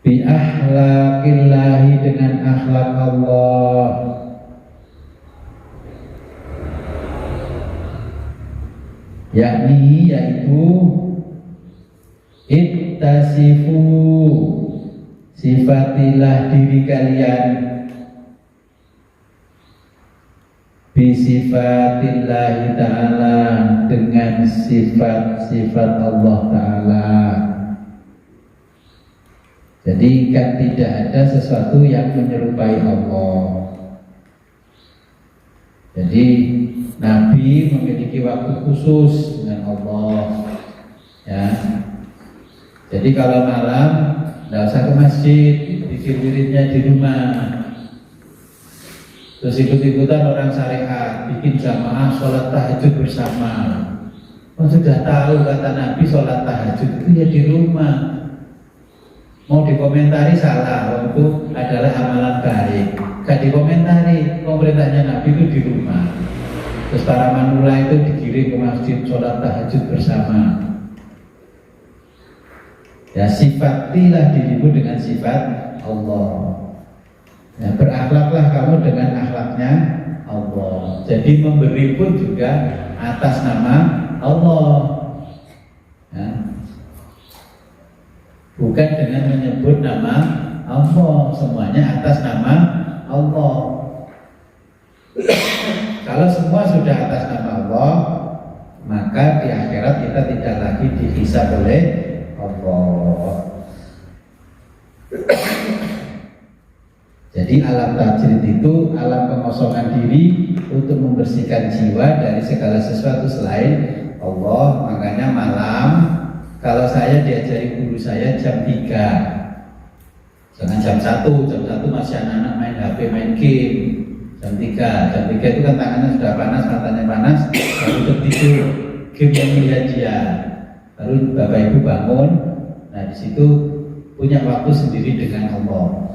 bi akhlaqillahi dengan akhlak Allah. Yakni yaitu ittasifu sifatilah diri kalian bisifatillahi ta'ala dengan sifat-sifat Allah ta'ala. Jadi kan tidak ada sesuatu yang menyerupai Allah. Jadi Nabi memiliki waktu khusus dengan Allah ya. Jadi kalau malam tidak usah ke masjid, bikin wiridnya di rumah. Terus ikut-ikutan orang syariat, bikin jamaah sholat tahajud bersama. Oh, sudah tahu kata Nabi sholat tahajud itu ya di rumah. Mau dikomentari salah, itu adalah amalan baik. Gak dikomentari, pemerintahnya Nabi itu di rumah. Terus para manula itu digiring ke masjid sholat tahajud bersama. Ya sifatilah dirimu dengan sifat Allah. Ya, berakhlaklah kamu dengan akhlaknya Allah. Jadi memberi pun juga atas nama Allah ya. Bukan dengan menyebut nama Allah, semuanya atas nama Allah. Kalau semua sudah atas nama Allah, maka di akhirat kita tidak lagi dihisab oleh Allah. Jadi alam tajrid itu alam pengosongan diri untuk membersihkan jiwa dari segala sesuatu selain Allah. Makanya malam kalau saya diajari guru saya jam 3, jangan jam 1 masih anak-anak main HP, main game. Jam 3 itu kan tangannya sudah panas, matanya panas, baru tertidur, game yang melihat dia. Baru Bapak Ibu bangun, nah di situ punya waktu sendiri dengan Allah.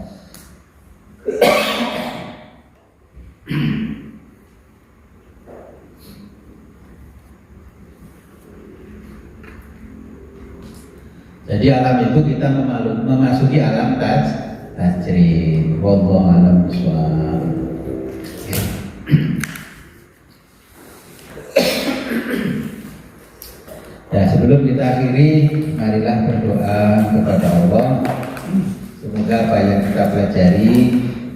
Jadi alam itu kita memasuki alam tajrid. Wallahu a'lam bishawab. Ya, sebelum kita akhiri, marilah berdoa kepada Allah. Semoga apa yang kita pelajari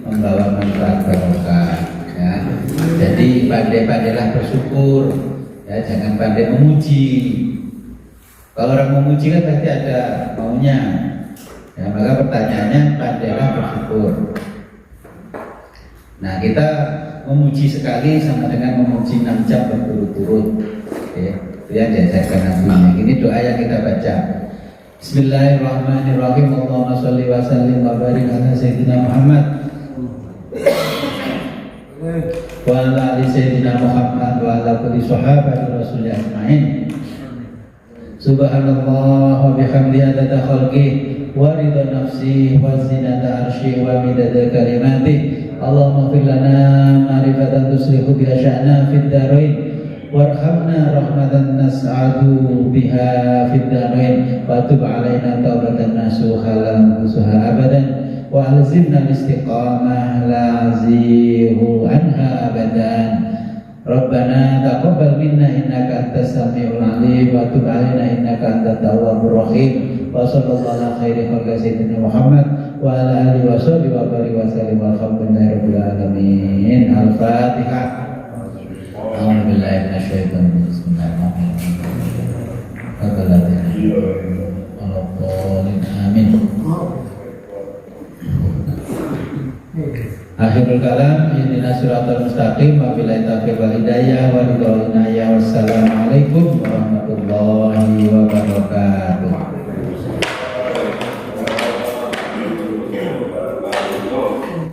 membawa manfaat barokah. Ya. Jadi pandai-pandailah bersyukur. Ya, jangan pandai memuji. Kalau orang memuji kan pasti ada maunya. Ya, maka pertanyaannya pandailah bersyukur. Nah, kita memuji sekali sama dengan memuji 6 jam berturut-turut. Oke, itu yang diajarkan Nabi. Ini doa yang kita baca. Bismillahirrahmanirrahim. Allahumma sholli wa sallim wa barik ala sayyidina Muhammad wa ala ali sayyidina Muhammad wa ala kulli sahabati rasulillah ajmain. Subhanallah wa bihamdihi adada khalqih wa ridha nafsi wa zinata arshi wa midada kalimati. Allahumma fir lana ma'rifatan tuslihu biha sya'na fid darain warhamna rahmatan nas'adu biha fid darain wa tub alaina taubatan nasuha lan nusuha abadan wa alzimna istiqamah la zihu anha abadan. Rabbana taqabbal minna innaka antas samiul alim wa tub alaina innaka antat tawwabur rahim. Wa sallallahu ala khairi khalqi sayyidina Muhammad wa ala alihi wa sahbihi wa barik wa sallim walhamdulillahi rabbil alamin. Al-Fatihah. A'udzu billahi minasyaitonir rajim. Bismillahirrahmanirrahim. Amin. Akhirul kalam, ihdinas siratal mustaqim, wabillahi taufiq wal hidayah, wa ridha wal inayah. Wassalamualaikum warahmatullahi wabarakatuh.